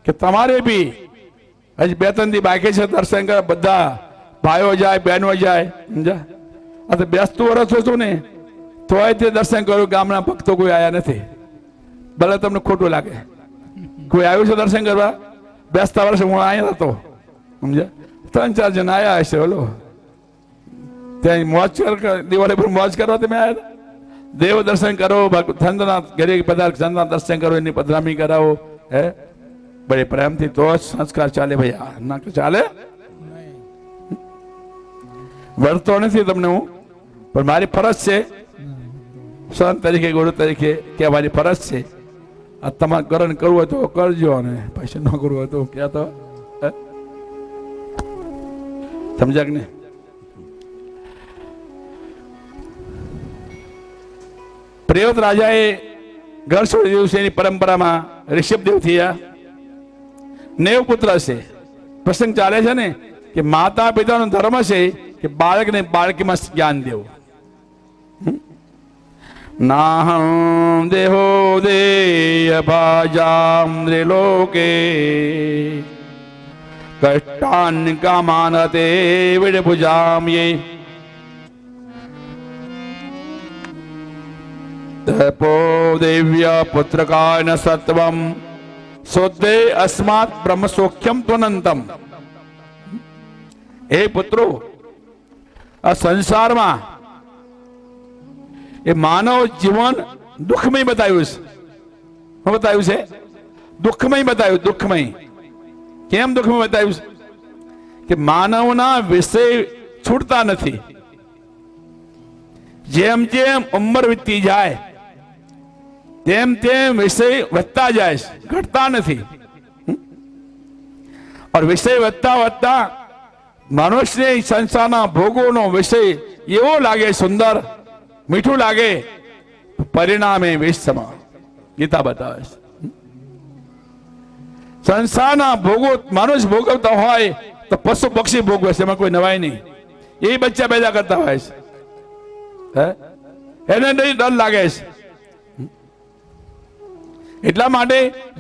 કે તમારે બી હજી 2-3 દી બાકી છે દર્શન કરે. બધા ભાઈઓ જાય, બહેનો જાય, સમજા? આ તો 20 વર્ષ હતું ને તોય તે દર્શન કર્યું. ગામના ભક્તો કોઈ આવ્યા નથી. ભલે તમને ખોટું લાગે, કોઈ આવ્યું છે દર્શન કરવા? 20 વર્ષ હું અહીંયા હતો, સમજ્યા? 3-4 જણ આવ્યા હશે. બોલો ત્યાં મોજ દિવાળી પર મોજ કરવા તમે આવ્યા? દેવ દર્શન કરો, સંતના ઘરે પધાર, સંતના દર્શન કરો, એની પધરામણી કરાવો. હે બડે પ્રેમથી તો જ સંસ્કાર ચાલે ભાઈ. ના ચાલે? વળતો નથી તમને હું, પણ મારી ફરજ છે સંત તરીકે, ગુરુ તરીકે કે મારી ફરજ છે. આ તમારે ગ્રહણ કરવું હોય તો કરજો, અને પૈસા ન કરવું હોય તો ક્યાં તો. સમજ્યા કે નહીં? પ્રેવત રાજાએ ઘર છોડી દીધું છે. એની પરંપરામાં ઋષભદેવ થયા, 9 પુત્ર છે. પ્રસંગ ચાલે છે ને કે માતા પિતાનો ધર્મ છે કે બાળકને બાળકીમાં જ્ઞાન દેવું. નાહં દેહો દેય ભાજામ ત્રિલોકે કષ્ટાન્નિકામાનતે વિડભુજામ્યે તપો દેવ્ય પુત્રકાયન સત્વમ સોદ્દે અસ્માત બ્રહ્મ સૌખ્યમ ત્વનંતમ. એ પુત્રો, આ સંસારમાં એ માનવ જીવન દુઃખમય બતાવ્યું છે. શું બતાવ્યું છે? દુઃખમય બતાવ્યું. દુઃખમય. કેમ દુઃખમય બતાવ્યું છે? કે માનવના વિષય છૂટતા નથી. જેમ જેમ ઉંમર વીતતી જાય તેમ તેમ વિષય વધતા જાય છે, ઘટતા નથી. और વિષય વધતા વધતા મનુષ્ય સંસારના ભોગોનો વિષય એવો લાગે સુંદર, મીઠું લાગે, પરિણામે વિષમાં. ગીતા બતાવે છે. સંસારના ભોગો મનુષ્ય ભોગવતા હોય તો પશુ પક્ષી ભોગવે છે, એમાં કોઈ નવાઈ નહીં. એ બચ્ચા પેદા કરતા હોય છે, એને નહીં ડર લાગે છે. એટલા માટે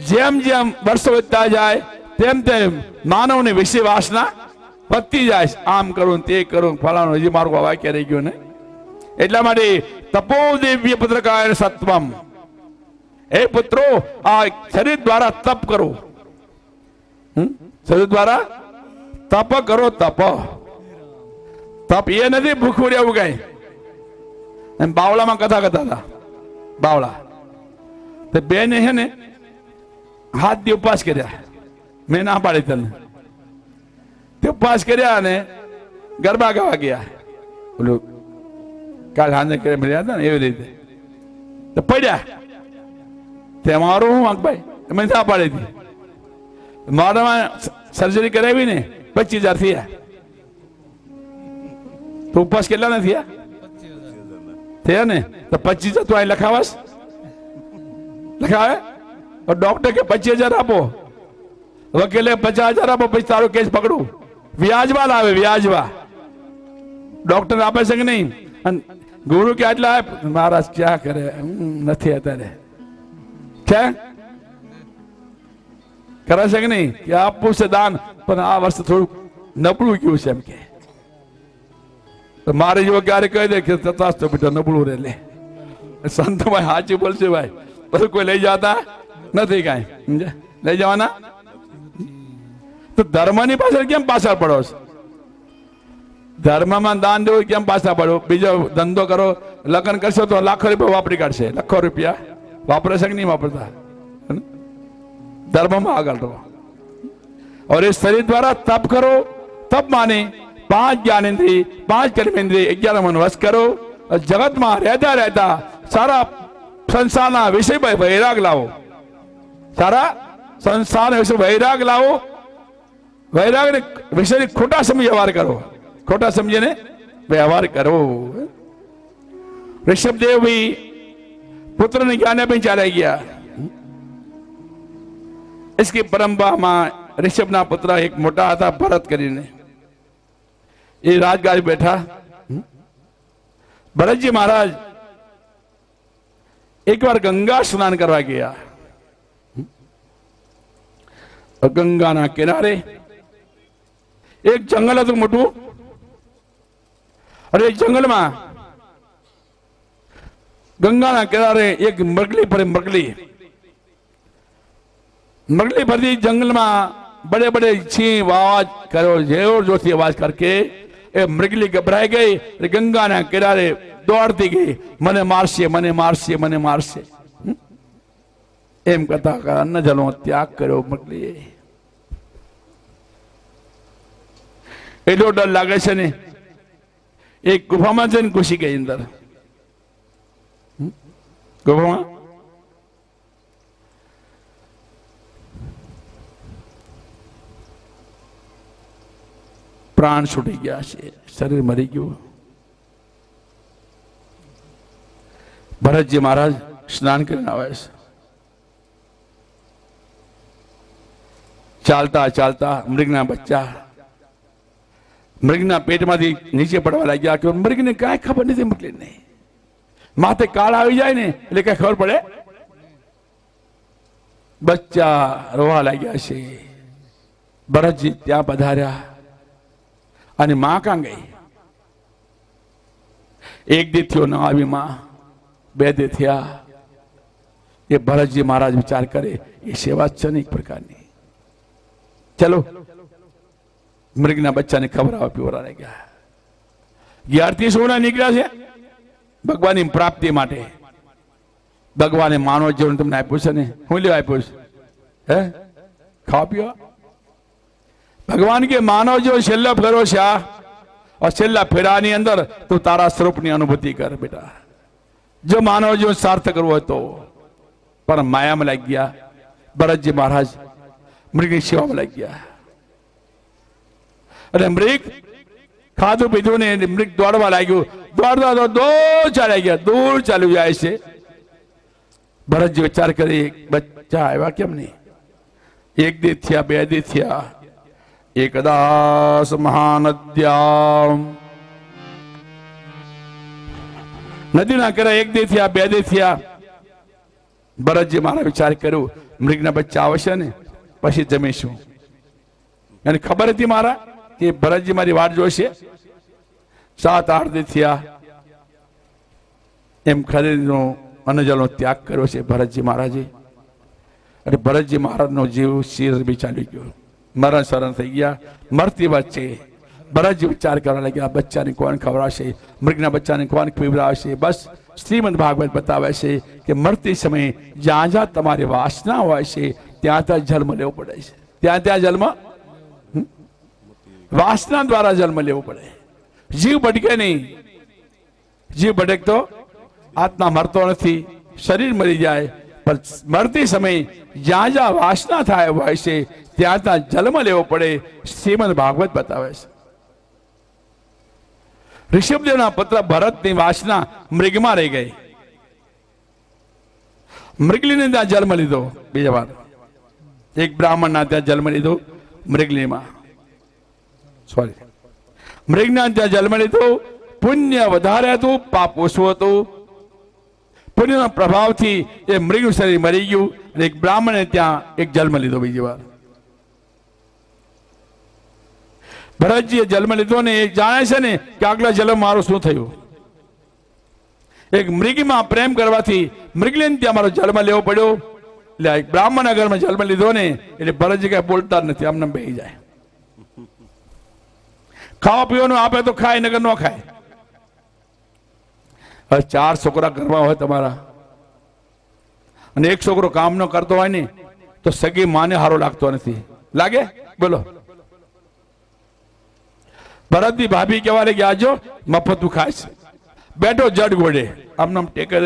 જેમ જેમ વર્ષો વધતા જાય તેમ તેમ માનવની વિષય વાસના વધતી જાય છે. આમ કરું તે કરું, ફલાણું, હજી મારું વાક્ય રહી ગયું ને. એટલા માટે તપો દિવ્ય પુત્રકાય સત્વમ. એ પુત્રો, આ શરીર દ્વારા તપ કરો. શરીર દ્વારા તપ કરો. તપ તપ એ નથી ભૂખું રહેવું કઈ. બાવળામાં કથા કરતા હતા. બાવળા બેન હે ને હાથ દી ઉપવાસ કર્યા. મેં ના પાડી તને. તે ઉપવાસ કર્યા ને ગરબા ગાવા ગયા. બોલું કાલ હાજર કરે મળ્યા હતા ને એવી રીતે તો પડ્યા. તે મારું હું ભાઈ મેં ના પાડી હતી. મારામાં સર્જરી કરાવી ને 25,000 થયા. તો ઉપવાસ કેટલા ના થયા ને? તો 25,000 તું અહીં લખાવાસ લખાવે. ડોક્ટર કે 25,000 આપો, વકીલે 50,000 આપો, પછી તારો કેસ પકડું. વ્યાજવા લાવે, વ્યાજવા. ડોક્ટર આપે છે કે નહીં? ગુરુ કે આટલા મહારાજ ક્યાં કરે, નથી અત્યારે ક્યાં કરે છે કે નહીં? કે આપવું છે દાન, પણ આ વર્ષે થોડું નબળું ગયું છે એમ કે. મારે જેવો ક્યારે કહી દે કે તતાસ તો બેટા નબળું રે લે. સંત ભાઈ સાચું બોલશે ભાઈ. બધું કોઈ લઈ જતા નથી કાંઈ. સમજે? લઈ જવાના તો ધર્મની પાછળ કેમ પાછળ પડો છો? ધર્મમાં દાન દેવું કેમ પાછા પડો? બીજો ધંધો કરો, લગ્ન કરશો તો લાખો રૂપિયા વાપરી કાઢશે. લાખો રૂપિયા વાપરે છે કે નહીં વાપરતા? ધર્મમાં આગળ રહો. और इस शरीर द्वारा तप करो. तप माने 5 ज्ञानेन्द्रिय, 5 कर्मेंद्रिय, 11 मन वश करो. और जगत में रहता रहता सारा संसाરના વિષય વૈરાગ લાવો. સારા સંસાર વિશે વૈરાગ લાવો. વૈરાગ ને વિષય ખોટા સમય વ્યવહાર કરો. ખોટા સમજીને વ્યવહાર કરો. ऋषभदेव भी पुत्र ने ज्ञान पे चला गया. इसकी परंपराમાં ऋषभના પુત્ર એક મોટા હતા ભરત કરીને. એ રાજગાદી બેઠા. ભરતજી મહારાજ एक बार गंगा स्नान करवा गया. गंगा किनारे एक जंगल હતું મોટું. અને જંગલમાં ગંગાના કિનારે એક મરગલી ફરે. मरगली भरती जंगल में बड़े बड़े छीं आवाज करो, जोर जोर से आवाज करके ए मृगली घबराई गई. गंगा ना किनारे दौड़ती गई. मने मारशे, मने मारशे, मने मारशे एम कहता अन्न जलो त्याग करो. मृगली एटलो डर लागे छे ने एक गुफा में जईने घुसी गई अंदर. गुफा में प्राण छूटी गया है, शरीर मरी गयो. भरतजी महाराज स्नान करने आवे छे. चालता चालता मृगना बच्चा मृगना पेट में नीचे पड़वा लग्या. कि मृग ने कई खबर नहीं मोकली नहीं. माथे काळ आई जाए ने એટલે કઈ ખબર પડે. बच्चा रोवा लग्या छे. ભરતજી ત્યાં પધાર્યા અને માં કાં ગઈ? એક દી થયો ન આવી માં, બે દી થયા. એ ભરતજી મહારાજ વિચાર કરે એ સેવા છે ને એક પ્રકારની. ચલો મૃગના બચ્ચાને ખવડાવવા પીવડાવવા ગયા. 11થી 16 નીકળ્યા છે ભગવાનની પ્રાપ્તિ માટે. ભગવાને માનવ જીવન તમને આપ્યું છે ને, હું લેવા આપ્યું છે? હે, ખાવા પીવા? ભગવાન કે માનવ જીવન છેલ્લો ફેરો છે આ, और છેલ્લા ફેરાની અંદર તું તારા સ્વરૂપની અનુભૂતિ કર બેટા. જો માનવ જીવન સાર્થક કરવું હોય તો. પણ માયામાં લાગી ગયા ભરતજી મહારાજ, મૃગની સેવામાં લાગી ગયા. અને મૃગ ખાધું પીધું ને મૃગ દોડવા લાગ્યું. દોડવા દૂર ચાલ્યા ગયા, દૂર ચાલ્યું જાય છે. ભરતજી વિચાર કરી બચ્ચા આવ્યા કેમ નહીં? એક દી થયા, બે દી થયા. એકદાસ મહાનદ્યામ, નદીના કરે એક દી થયા, બે દી થયા. ભરતજી મારા વિચાર કર્યું મૃગના બચ્ચા આવશે ને પછી જમીશું. એને ખબર હતી મારા કે ભરતજી મારી વાટ જોશે. 7-8 દી થયા. એમ ખરીદનો અન્નજળનો ત્યાગ કર્યો છે ભરતજી મહારાજે. અને ભરતજી મહારાજનો જીવ શિર બી ચાલી ગયો, મરણ શરણ થઈ ગયા. મરતી વચ્ચે ભરતજી વિચાર કરવા લાગ્યા બચ્ચાને કોણ ખવડાવશે, મૃગના બચ્ચાને કોણ પીવડાવશે. બસ શ્રીમદ ભાગવત બતાવે છે કે મરતી સમયે જ્યાં જ્યાં તમારી વાસના હોય છે ત્યાં ત્યાં જન્મ લેવો પડે છે. ત્યાં જન્મ, વાસના દ્વારા જન્મ લેવો પડે. જીવ ભટકે નહીં. જીવ ભટકતો આત્મા મરતો નથી, શરીર મરી જાય. પણ મરતી સમયે જ્યાં જ્યાં વાસના થાય હોય છે ત્યાં ત્યાં જન્મ લેવો પડે. શ્રીમદ ભાગવત બતાવે છે. ઋષભદેવના પુત્ર ભરતની વાસના મૃગમાં રહી ગઈ. મૃગલીને ત્યાં જન્મ લીધો. બીજા વાર એક બ્રાહ્મણના ત્યાં જન્મ લીધો. મૃગલીમાં સોરી મૃગના ત્યાં જન્મ લીધો. પુણ્ય વધારે હતું, પાપ ઓછું હતું. પુણ્યના પ્રભાવથી એ મૃગનું શરીર મરી ગયું અને એક બ્રાહ્મણે ત્યાં એક જન્મ લીધો. બીજી વાર ભરતજીએ જન્મ લીધો ને એ જાણે છે ને કે આગલા જન્મ મારું શું થયું. એક મૃગમાં પ્રેમ કરવાથી મૃગલીને ત્યાં મારો જન્મ લેવો પડ્યો. એટલે એક બ્રાહ્મણના ઘરમાં જન્મ લીધો ને એટલે ભરતજી કઈ બોલતા જ નથી, આમને બેસી જાય. ખાવા પીવાનું આપે તો ખાય, નગર ન ખાય. હવે 4 છોકરા ઘરમાં હોય તમારા અને એક છોકરો કામ ન કરતો હોય ને તો સગી માને હારો લાગતો નથી. લાગે? બોલો. ભરતની ભાભી કહેવા લાગી આજો મફતું ખાય છે. બેઠો જડ ઘોડે, આમ ટેકે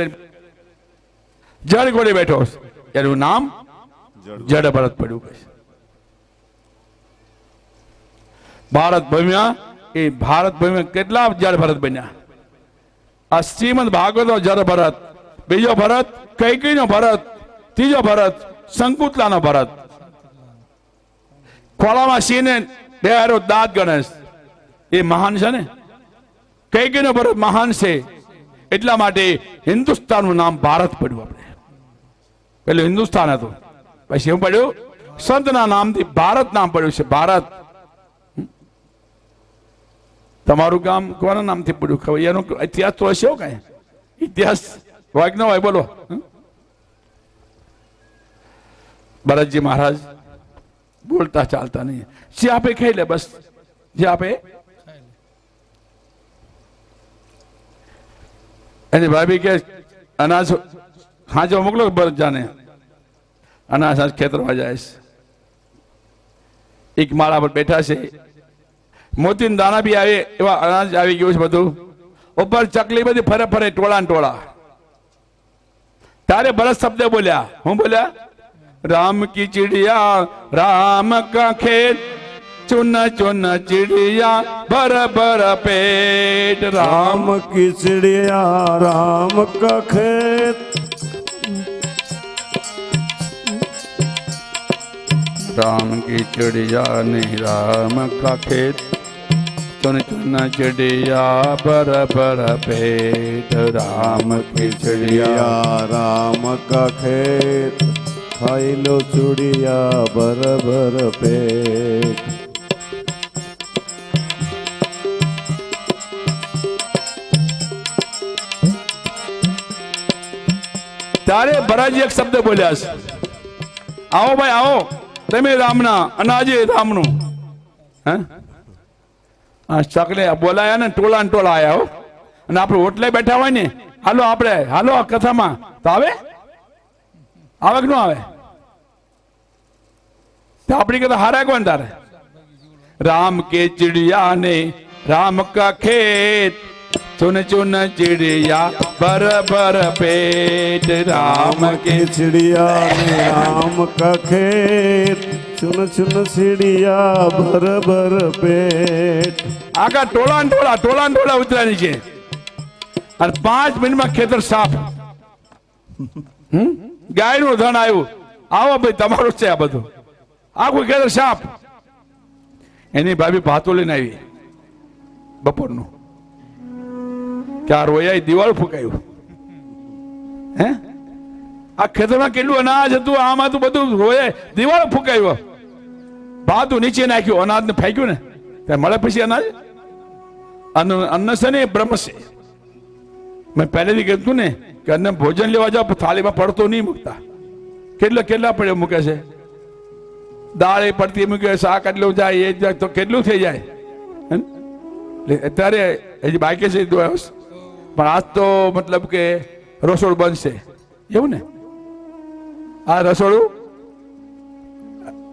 જડ ઘોડે બેઠો. એનું નામ જડ ભરત પડ્યું. ભારત ભૂમિમાં એ ભારત ભૂમિમાં કેટલા જડ ભરત બન્યા. આ શ્રીમદ ભાગવત જડ ભરત, બીજો ભરત કૈકેયીનો ભરત, ત્રીજો ભરત શંકુતલાનો ભરત. ખોળામાં સિંહને બે હારો દાંત ગણેશ. એ મહાન છે ને. કૈકેયીનો ભરત મહાન છે એટલા માટે હિન્દુસ્તાનનું નામ ભારત પડ્યું. આપણે પેલું હિન્દુસ્તાન હતું, પછી શું પડ્યું? સંતના નામથી ભારત નામ પડ્યું છે. ભારત. તમારું ગામ કોના નામથી પડ્યું ખબર? એનો ઇતિહાસ તો હશે કઈ? ઇતિહાસ હોય કે ન હોય? બોલો. ભરતજી મહારાજ બોલતા ચાલતા નહીં. જે આપે ખાઈ લે, બસ જે આપે. એની ભાભી કે અનાજ હાજો મોકલો ભરત જાને. અનાજ ખેતરમાં જાય છે. એક માળા પર બેઠા છે. મોતી દાણા બી આવે એવા અનાજ આવી ગયું છે બધું. ઉપર ચકલી બધી ફરે ફરે, ટોળા ને ટોળા. તારે ભરત શબ્દ બોલ્યા. હું બોલ્યા? રામ કી ચિડિયા રામ કા ખેત, ચુન ચુન ચિડિયા ભર ભર પેટ. राम की चिड़िया राम का खेत, राम की चिड़िया नहीं राम का खेत, चुन चुन चिड़िया भर भर पेट. राम की चिड़िया चिड़िया राम का खेत, ખાઈ લો ચૂડિયા ભર ભર પેટ. ત્યારે ભરાજી એક શબ્દ બોલ્યા છે, આવો ભાઈ આવો, તમે રામના અનાજે રામનું. હે ચકલે બોલાયા ને ટોળા ને ટોળા આયા હો. અને આપણે ઓટલે બેઠા હોય ને, હાલો આપણે હાલો આ કથામાં તો આવે આવે કે ન આવે? તો આપણી કથા હારા કોણ તારે? રામ કે ચિડિયા ને રામ કા ખેત, ચુન ચુન ચિડિયા ભર ભર પેટ. રામ કે ચિડિયા ને રામ કા ખેત, ચુન ચુન ચિડિયા ભર ભર પેટ. આખા ટોળા ને ટોળા ઉતર્યા નીચે અને 5 મિનિટમાં ખેતર સાફ. ગાય નું ધન આવ્યું, આવો ભાઈ તમારું છે આ બધું, આખું ખેતર સાફ. એની ભાભી ભાતો લઈને આવી બપોરનું, કે આ રોયાઈ દિવાળ ફૂંકાયું. હે આ ખેતરમાં કેટલું અનાજ હતું, આમાં તો બધું રોયાય દિવાળ ફૂંકાયું. ભાતું નીચે નાખ્યું, અનાજને ફેંક્યું ને ત્યાં મળે પછી અનાજ. અન્ન છે ને એ બ્રહ્મ છે. મેં પહેલેથી કીધું ને કે અન્ન ભોજન લેવા જાવ થાળીમાં પડતો નહીં મૂકતા. કેટલા પડે મૂકે છે, દાળ એ પડતી મૂકે, શાક એટલું જાય એ જાય તો કેટલું થઈ જાય. અત્યારે હજી બાકી છે પણ આજ તો મતલબ કે રસોડું બંધ છે એવું ને. આ રસોડું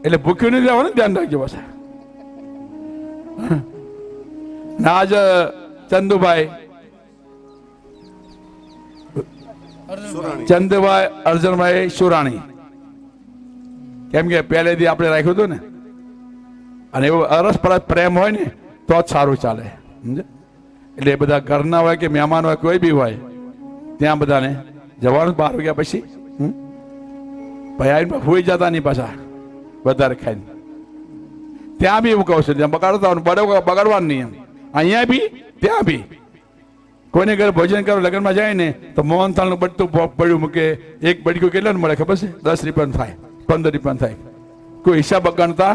એટલે ભૂખ્યું નહીં રહેવાનું, ધ્યાન રાખજો પાછા. આજ ચંદુભાઈ અર્જુનભાઈ સુરાણી, કેમ કે પહેલેથી આપણે રાખ્યું હતું ને, અને એવો અરસપરસ પ્રેમ હોય ને તો જ સારું ચાલે. સમજે? એટલે બધા ઘરના હોય કે મહેમાન હોય કોઈ બી હોય ત્યાં બધાને જવાનું 12 વાગ્યા પછી. ભાઈ હોઈ જતા નહીં પાછા વધારે ખાઈને. ત્યાં બી એવું કહું છું, ત્યાં બગાડતા બગાડવાનું નહીં. એમ અહીંયા બી ત્યાં બી કોઈને ઘરે ભોજન કરો લગ્નમાં જાય ને તો મોહનથાળ નું બટતું પડ્યું મૂકે. એક બટકું કેટલા મળે ખબર છે? 10 રૂપિયાનું થાય, 15 રૂપિયાનું થાય. કોઈ હિસાબ ગણતા.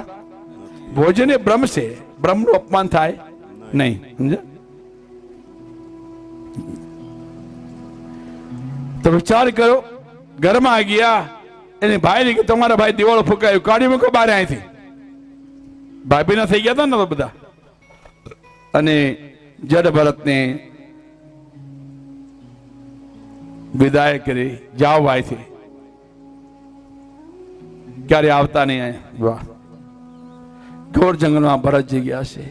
ભોજન એ બ્રહ્મ છે, બ્રહ્મનું અપમાન થાય નહીં. સમજે? તો વિચાર કરો, ઘરમાં ગયા એને ભાઈ કે તમારા ભાઈ દિવાળો ફૂંકાયું, કાઢી મૂકો બારે અહીંથી. ભાભીના થઈ ગયા હતા ને તો બધા. અને જડ ભરતને વિદાય કરી, જાઓ ભાઈથી, ક્યારે આવતા નહીં. વાહ, ઘોર જંગલમાં ભરતજી ગયા છે.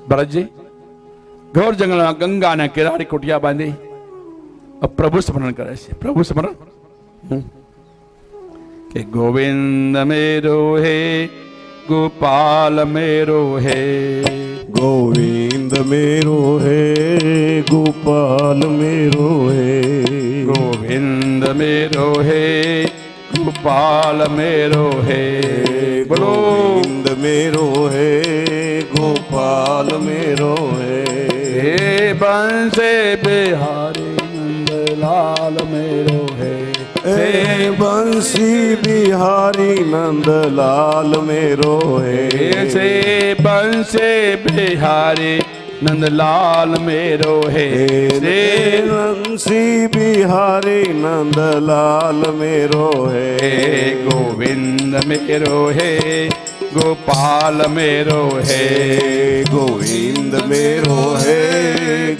ભરતજી ઘોર જંગલમાં ગંગાના કિનારે કુટિયા બાંધી પ્રભુ સ્મરણ કરે છે. પ્રભુ સ્મરણ કે ગોવિંદ મેરો હે ગોપાલ મેરો હે, ગોવિંદ મેરો હે ગોપાલ મેરો હે, ગોવિંદ મેરો હે ગોપાલ મેરો હે. બોલો ગોવિંદ મેરો હે ગોપાલ મેરો હે, હે બંસે બિહારી નંદલાલ મેરો હે, હે બંસી બિહારી નંદલાલ મેરો હે, से बंसे बिहारी नंदलाल मेरो है, से બંસી બિહારી નંદલાલ મેરો હે, गोविंद मेरो है गोपाल मेरो है, ગોવિંદ મેરો હે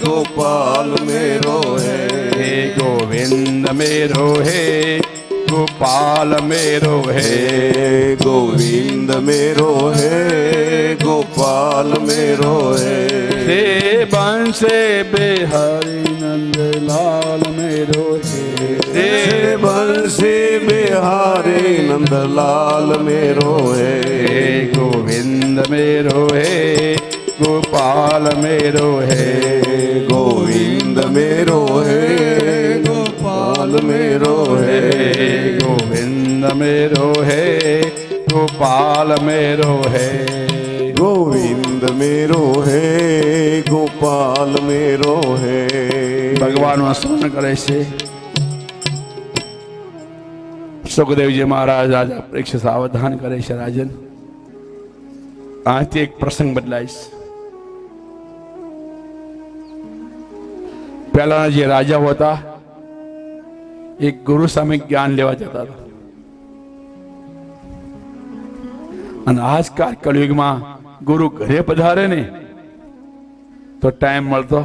ગોપાલ મેરો હે, गोविंद मेरो है गोपाल मेरो है, ગોવિંદ મેરો હે ગોપાલ મેરો હે, से बंसे बिहारी नंदलाल मेरो है, હે બંસી બિહારી નંદલાલ મેરો હે, गोविंद मेरो है गोपाल मेरो है, ગોવિંદ મેરો હે ગોપાલ મેરો હે, गोविंद मेरो है गोपाल मेरो है. ગોવિંદ મેરો હે ગોપાલ મેરો હે. ભગવાનનું સ્મરણ કરે છે. સુખદેવજી મહારાજ રાજા પરીક્ષિત સાવધાન કરે છે, રાજન આથી એક પ્રસંગ બદલાઈશ. પહેલાના જે રાજાઓ હતા એક ગુરુ સામે જ્ઞાન લેવા જતા હતા, અને આજકાલ કળિયુગમાં ગુરુ ઘરે પધારે ને તો ટાઈમ મળતો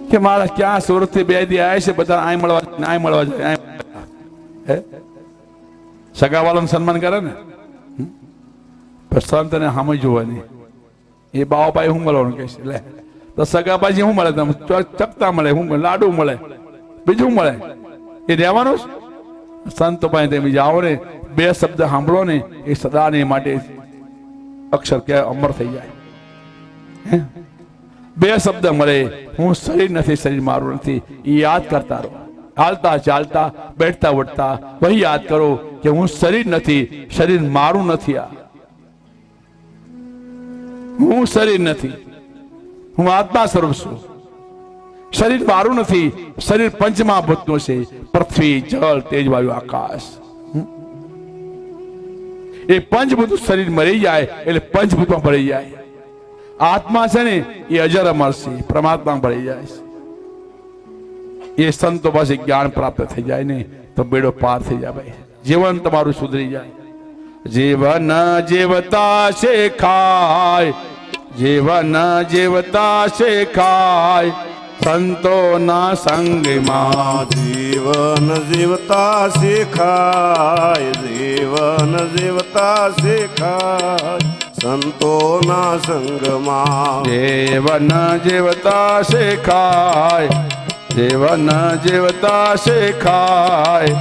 કે મારા ક્યાં સુરત થી 2 દી આવ્યા છે, બધા આય મળવા જાય. સગાવાળાનું સન્માન કરે ને, સંત ને સામે જોવાની. એ બાવાભાઈ શું મળવાનું કે છે, લે તો સગાભાઈ શું મળે, તમે ચકતા મળે, શું લાડુ મળે, બીજું મળે, એ રહેવાનું જ. સંત પાસે તમે જાઓ ને, 2 શબ્દ સાંભળો ને, એ સદાને માટે અક્ષર કે અમર થઈ જાય. 2 શબ્દ મળે, હું શરીર નથી, શરીર મારું નથી, એ યાદ કરતા રહો. હાલતા ચાલતા બેઠતા ઉઠતા વહી યાદ કરો કે હું શરીર નથી, શરીર મારું નથી. આ હું શરીર નથી, હું આત્મા સ્વરૂપ છું. શરીર મારું નથી, શરીર પંચમહાભૂતનું છે, પૃથ્વી, જળ, તેજ, વાયુ, આકાશ. એ પંચભૂત શરીર મરી જાય એટલે પંચભૂતમાં ભળી જાય. આત્મા છે ને એ અજર અમર છે, પરમાત્મા ભળી જાય છે. એ સંતો પાસે જ્ઞાન પ્રાપ્ત થઈ જાય ને તો બેડો પાર થઈ જાય. ભાઈ જીવન તમારું સુધરી જાય. જીવન જીવતા શીખાય, જીવન જીવતા શીખાય, સંતોના સંગમાં. જીવન જીવતા શીખાય, જીવન જીવતા શીખાય, સંતોના સંગમાં. જીવન જીવતા શીખાય, જીવન જીવતા શીખાય,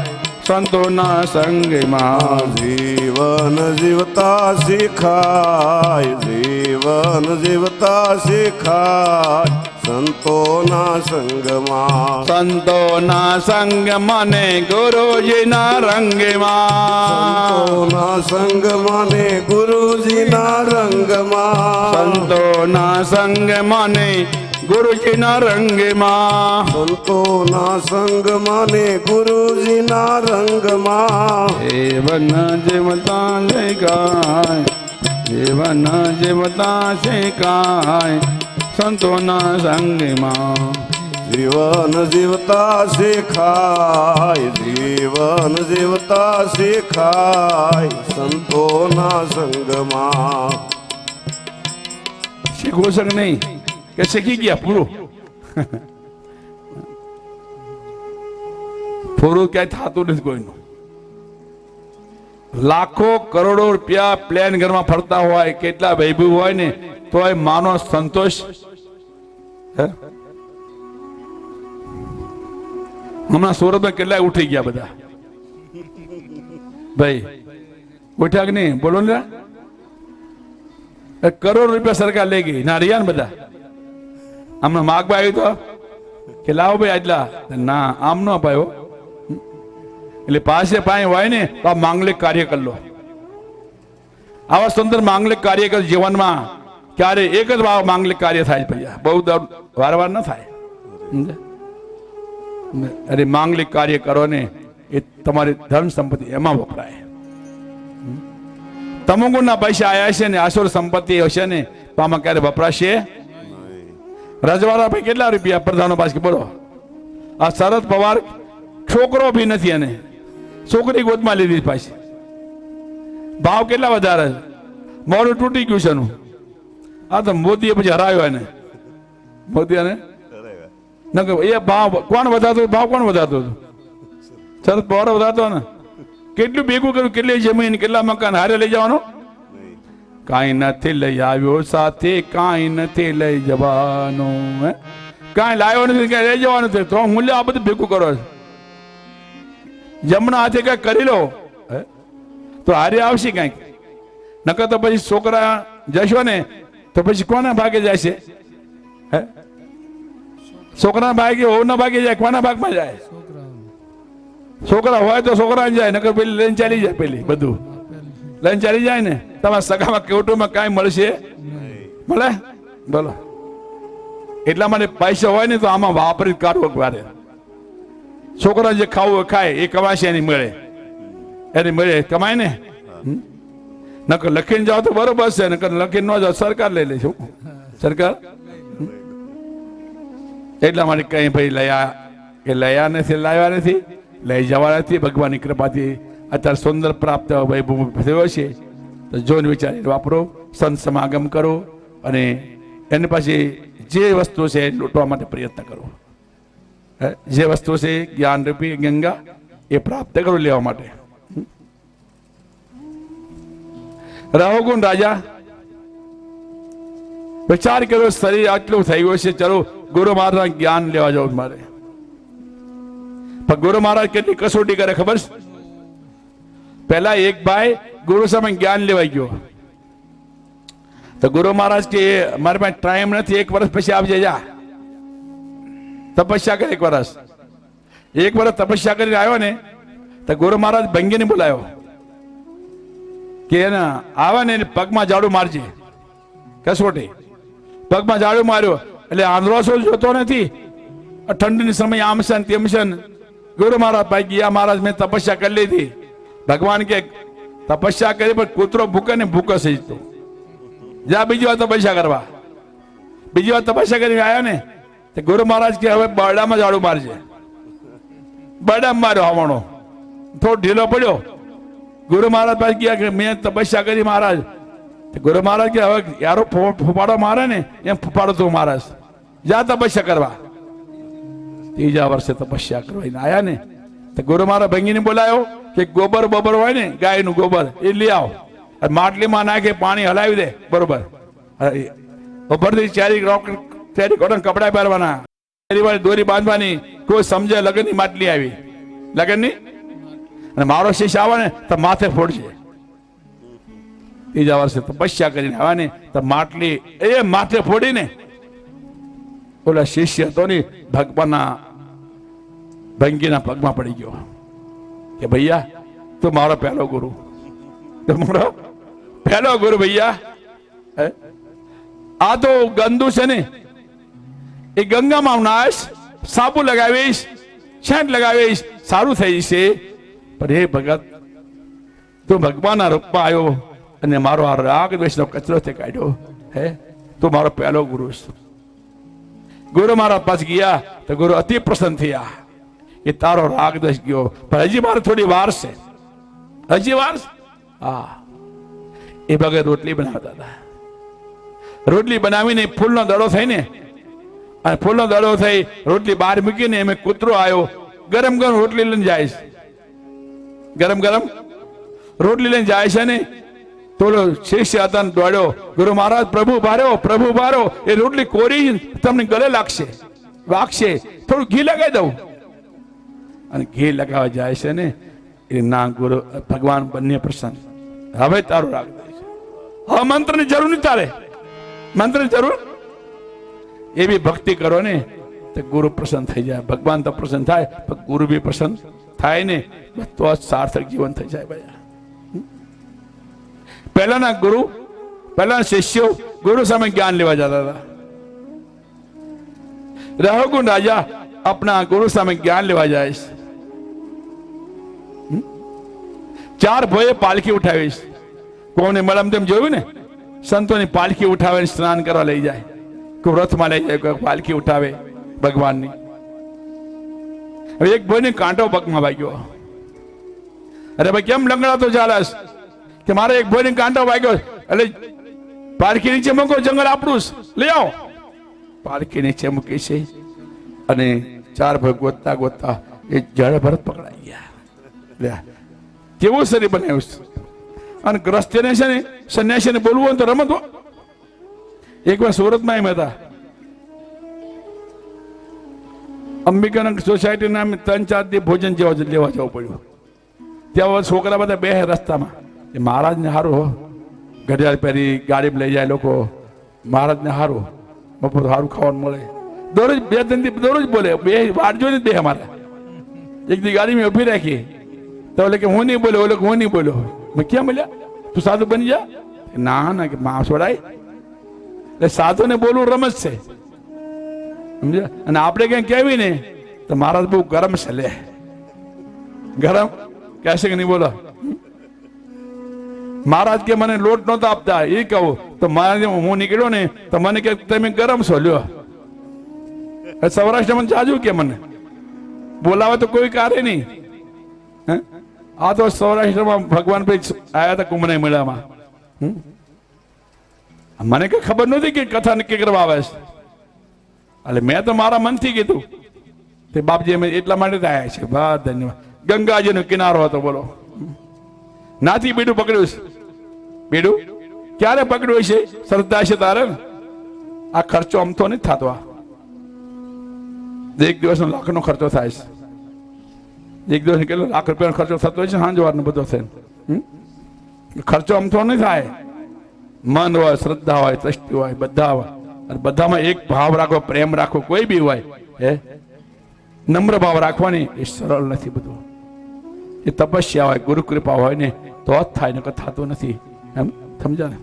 સંતોના સંગમાં. જીવન જીવતા શીખાય, જીવન જીવતા શીખાય, સંતોના સંગમાં. સંતોના સંગમાં ને ગુરુજીના રંગમાં. સંતોના સંગમાં ને ગુરુજીના રંગમાં. સંતોના સંગમાં ને ગુરુજીના રંગમાં. સંતોના સંગમાં ને ગુરુજીના રંગમાં. જીવન જીવતા શીખાય, જીવન જીવતા શીખાય, સંતોના સંગમાં. જીવન જીવતા શીખાય, જીવન જીવતા શીખાય, સંતોના સંગમાં. શીખવું છે કે નહીં, કે શીખી ગયા પૂરું? પૂરું ક્યાંય થતું નથી કોઈનું. લાખો કરોડો રૂપિયા પ્લેન ઘરમાં ફરતા હોય, કેટલા વૈભવ હોય ને તો એ માનો સંતોષ. હમણાં સુરતમાં કેટલા ઉઠી ગયા બધા ભાઈ, ઉઠ્યા કે નહીં બોલો ને? કરોડ રૂપિયા સરકાર લઈ ગઈ ના રહ્યા ને બધા. હમણાં માગવા આવ્યું તો કે લાવો ભાઈ આટલા, ના આમ ન અપાયો. એટલે પાસે પાણી હોય ને તો આ માંગલિક કાર્ય કરી લો. આવા સુંદર માંગલિક કાર્ય કર જીવનમાં. ક્યારે એક જ માંગલિક કાર્ય થાય ભૈયા, બહુ વારવાર ન થાય. અરે માંગલિક કાર્ય કરો ને એ તમારી ધન સંપત્તિ એમાં વપરાય. તમોગુણના પૈસા આયા છે ને આસુર સંપત્તિ હશે ને તો આમાં ક્યારે વપરાશે? રજવાડા ભાઈ કેટલા રૂપિયા પ્રધાનો પાસે બોલો? આ શરદ પવાર છોકરો બી નથી, અને છોકરી ગોદમાં લીધી પાછી. ભાવ કેટલા વધારે, મોડું તૂટી ગયું છે એનું. આ તો મોદીએ પછી હરાયો એને, મોદી અને એ ભાવ કોણ વધારતો? ભાવ કોણ વધારતો હતો? શરદ પવાર વધારતો ને. કેટલું ભેગું કર્યું, કેટલી જમીન, કેટલા મકાન હારે લઈ જવાનો? કાંઈ નથી લઈ આવ્યો સાથે, કાંઈ નથી લઈ જવાનું. કાંઈ લાવ્યો નથી, કાંઈ લઈ જવાનું છે તો મૂલ્ય આ બધું ભેગું કરો છો. જમણા હાથે કઈ કરી લો તો હારે આવશે કઈક. નકર તો પછી છોકરા જશો ને તો પછી કોના ભાગે જશે? છોકરા ભાગે હોના ભાગે જાય, કોના ભાગમાં જાય? છોકરા હોય તો છોકરા જાય, નકર પેલી લઈને ચાલી જાય. પેલી બધું લઈને ચાલી જાય ને. તમારા સગામાં કેવટોમાં કાંઈ મળશે? મળે? બોલો. એટલા માટે પૈસા હોય ને તો આમાં વાપરી કાઢવો વારે. છોકરા જે ખાવું ખાય એ કમાશે એની મળે કમાય ને. નકર લખીને જાઓ તો બરોબર છે, નકર લખીને ન જાઓ સરકાર લઈ લે. શું સરકાર? એટલા માટે કઈ ભાઈ લયા નથી, લાવ્યા નથી, લઈ જવા નથી. ભગવાનની કૃપાથી અત્યારે સુંદર પ્રાપ્ત થયો છે. તો જોઈને વિચારી વાપરો, સંત સમાગમ કરો અને એની પછી જે વસ્તુ છે એ લૂંટવા માટે પ્રયત્ન કરો. જે વસ્તુ છે જ્ઞાન રૂપી ગંગા એ પ્રાપ્ત કરો લેવા માટે. રહોગુણ રાજા વિચાર કર્યો શરીર આટલું થઈ ગયું છે, ચલો ગુરુ મહારાજ જ્ઞાન લેવા જવું મારે. પણ ગુરુ મહારાજ કેટલી કસોટી કરે ખબર છે? પહેલા એક ભાઈ ગુરુ સામે જ્ઞાન લેવા ગયો તો ગુરુ મહારાજ કે મારી પાસે ટાઈમ નથી, 1 વર્ષ પછી આવજે, જા તપસ્યા કરે. 1 વર્ષ તપસ્યા કરીને આવ્યો ને તો ગુરુ મહારાજ ભંગીને બોલાયો કે એના આવે ને પગમાં ઝાડુ મારજે. કસોટી પગમાં ઝાડુ માર્યો એટલે આંધળો શું જોતો નથી. ઠંડીની સમય આમ છે તેમ છે. ગુરુ મહારાજ ભાઈ ગયા, મહારાજ મેં તપસ્યા કરી લીધી. ભગવાન કે તપસ્યા કરી પણ કૂતરો ભૂકે ને ભૂકે છે તો જા બીજી વાર તપસ્યા કરવા. બીજી વાર તપસ્યા કરીને આવ્યા ને તો ગુરુ મહારાજ કે હવે બરડામાં ઝાડુ મારજે. બરડામાં માર્યો હવાણો, થોડો ઢીલો પડ્યો. ગુરુ મહારાજ પાસે ગયા કે મેં તપસ્યા કરી મહારાજ. ગુરુ મહારાજ કે હવે યારો ફૂફાડો મારે ને એમ ફૂફાડો તું મહારાજ, જા તપસ્યા કરવા. 3જા વર્ષે તપસ્યા કરવા આયા ને તો ગુરુ મહારાજ ભંગીને બોલાયો કે ગોબર હોય ને ગાયનું ગોબર એ લઈ આવો, માટલીમાં નાખે પાણી હલાવી દે બરોબર. ઉપરથી ચારી કોટન કપડા પહેરવાના, દોરી બાંધવાની. કોઈ સમજે લગનની માટલી આવી, લગનની, અને મારો શિષ્ય આવે ને તો માથે ફોડશે. 3જા વર્ષે તપસ્યા કરીને આવ્યા ને તો માટલી એ માથે ફોડીને ઓલા શિષ્ય હતો ને ભગવાનના ભંગીના પગમાં પડી ગયો કે ભૈયા તું મારો પહેલો ગુરુ, મારો પહેલો ગુરુ ભૈયા. આ તો ગંદુ છે ને એ ગંગામાં નાશ, સાબુ લગાવીશ, છાંટ લગાવીશ, સારું થઈ જશે. પણ હે ભગત, તું ભગવાનના રૂપમાં આવ્યો અને મારો આ રાગ દ્વેષનો કચરો તે કાઢ્યો. તું મારો પહેલો ગુરુ છે. ગુરુ મારા પાસે ગયા તો ગુરુ અતિ પ્રસન્ન થયા એ તારો રાગ દ્વેષ ગયો. પણ હજી મારે થોડી વાર છે, હજી વાર. હા, એ ભગત રોટલી બનાવતા હતા. રોટલી બનાવીને ફૂલનો દડો થઈ ને, અને ફૂલનો દડો થઈ રોટલી બહાર મૂકીને એમ કૂતરો આવ્યો. ગરમ ગરમ રોટલી લઈને જાય છે, ગરમ ગરમ રોટલી લઈને જાય છે ને તો શિષ્ય હતા દોડ્યો, ગુરુ મહારાજ પ્રભુ ભારો, એ રોટલી કોરી તમને ગળે લાગશે, વાગશે, થોડું ઘી લગાવી દઉં. અને ઘી લગાવવા જાય છે ને એ ના ગુરુ ભગવાન બંને પ્રસન્ન. હવે તારું રાગ દે છે, હવે મંત્રની જરૂર નહીં, તારે મંત્રની જરૂર. એવી ભક્તિ કરો ને તો ગુરુ પ્રસન્ન થઈ જાય. ભગવાન તો પ્રસન્ન થાય પણ ગુરુ બી પ્રસન્ન થાય ને તો જ સાર્થક જીવન થઈ જાય. ભાઈ પહેલાના ગુરુ, પહેલાના શિષ્યો ગુરુ સામે જ્ઞાન લેવા જતા હતા. રહોગુણ રાજા આપણા ગુરુ સામે જ્ઞાન લેવા જાય છે. 4 ભોએ પાલખી ઉઠાવીશ. કોને મળમ તેમ જોયું ને, સંતોની પાલખી ઉઠાવે, સ્નાન કરવા લઈ જાય, કોઈ રથમાં લઈ જાય, કોઈ પાલખી ઉઠાવે ભગવાનની. હવે એક ભાઈને કાંટો પગમાં વાગ્યો. અરે ભાઈ કેમ લંગડાતો ચાલસ? કે મારે એક ભાઈને કાંટો વાગ્યો, એટલે પાલખી નીચે મૂકો, જંગલ આપણું લઈ આવો. પાલખી નીચે મૂકી છે અને 4 ભાઈ ગોતતા એ જળ ભરત પકડાઈ ગયા. કેવું શરીર બનાવ્યું છે. અને ગ્રસ્તીને છે ને સંન્યાસીને બોલવું હોય તો રમતો. એકવાર સુરતમાં એમ હતા, અંબિકાનગર સોસાયટીના 3-4 દી ભોજન લેવા જવું પડ્યું. ત્યાં છોકરા બધા બે રસ્તામાં. એ મહારાજને સારું હો, ઘડિયાળ પહેરી ગાડીમાં લઈ જાય લોકો. મહારાજને સારું બપોર સારું ખાવાનું મળે. દરરોજ 2-3 દી દરરોજ બોલે, બે વાટ જોઈને બે અમારે. એક દી ગાડીમાં ઉભી રાખી તો ઓલે કે હું નહીં બોલ્યો, ઓલે હું નહીં બોલ્યો. મેં ક્યાં બોલ્યા? તું સાધુ બની જા. ના કે માં છોડાય. એટલે સાધુને બોલવું રમત છે, સમજ્યા? અને આપણે ક્યાં કહેવી ને તો મહારાજ બહુ ગરમ છે લે, ગરમ કહેશે કે નહીં બોલો? મહારાજ કે મને લોટ નહોતા આપતા, એ કહું તો મહારાજ હું નીકળ્યો ને તો મને કે તમે ગરમ છો લ્યો. સૌરાષ્ટ્રમાં જાજુ કે મને બોલાવે તો કોઈ કાર્ય નહીં. આ તો સૌરાષ્ટ્રમાં ભગવાન ભાઈ આયા હતા કુંભના મેળામાં. મને કઈ ખબર નહોતી કે કથા નક્કી કરવા આવે છે. એટલે મેં તો મારા મનથી કીધું તે બાપજી અમે એટલા માટે આવ્યા છે. બસ ધન્યવાદ. ગંગાજીનો કિનારો હતો બોલો, નાથી બીડું પકડ્યું છે. બીડું ક્યારે પકડ્યું છે? શ્રદ્ધા છે તારે ને. આ ખર્ચો અમથો નથી થતો. આ એક દિવસનો લાખનો ખર્ચો થાય છે. એક દિવસ કેટલો લાખ રૂપિયાનો ખર્ચો થતો હોય છે સાંજવારનો બધો થઈને. ખર્ચો અમથો નહીં થાય. મન હોય, શ્રદ્ધા હોય, દ્રષ્ટિ હોય, બધા હોય. અને બધામાં એક ભાવ રાખો, પ્રેમ રાખો, કોઈ બી હોય હે નમ્ર ભાવ રાખવાની એ સરળ નથી. બધું એ તપસ્યા હોય, ગુરુ કૃપા હોય ને તો જ થાય, નકર થતું નથી. એમ સમજા ને?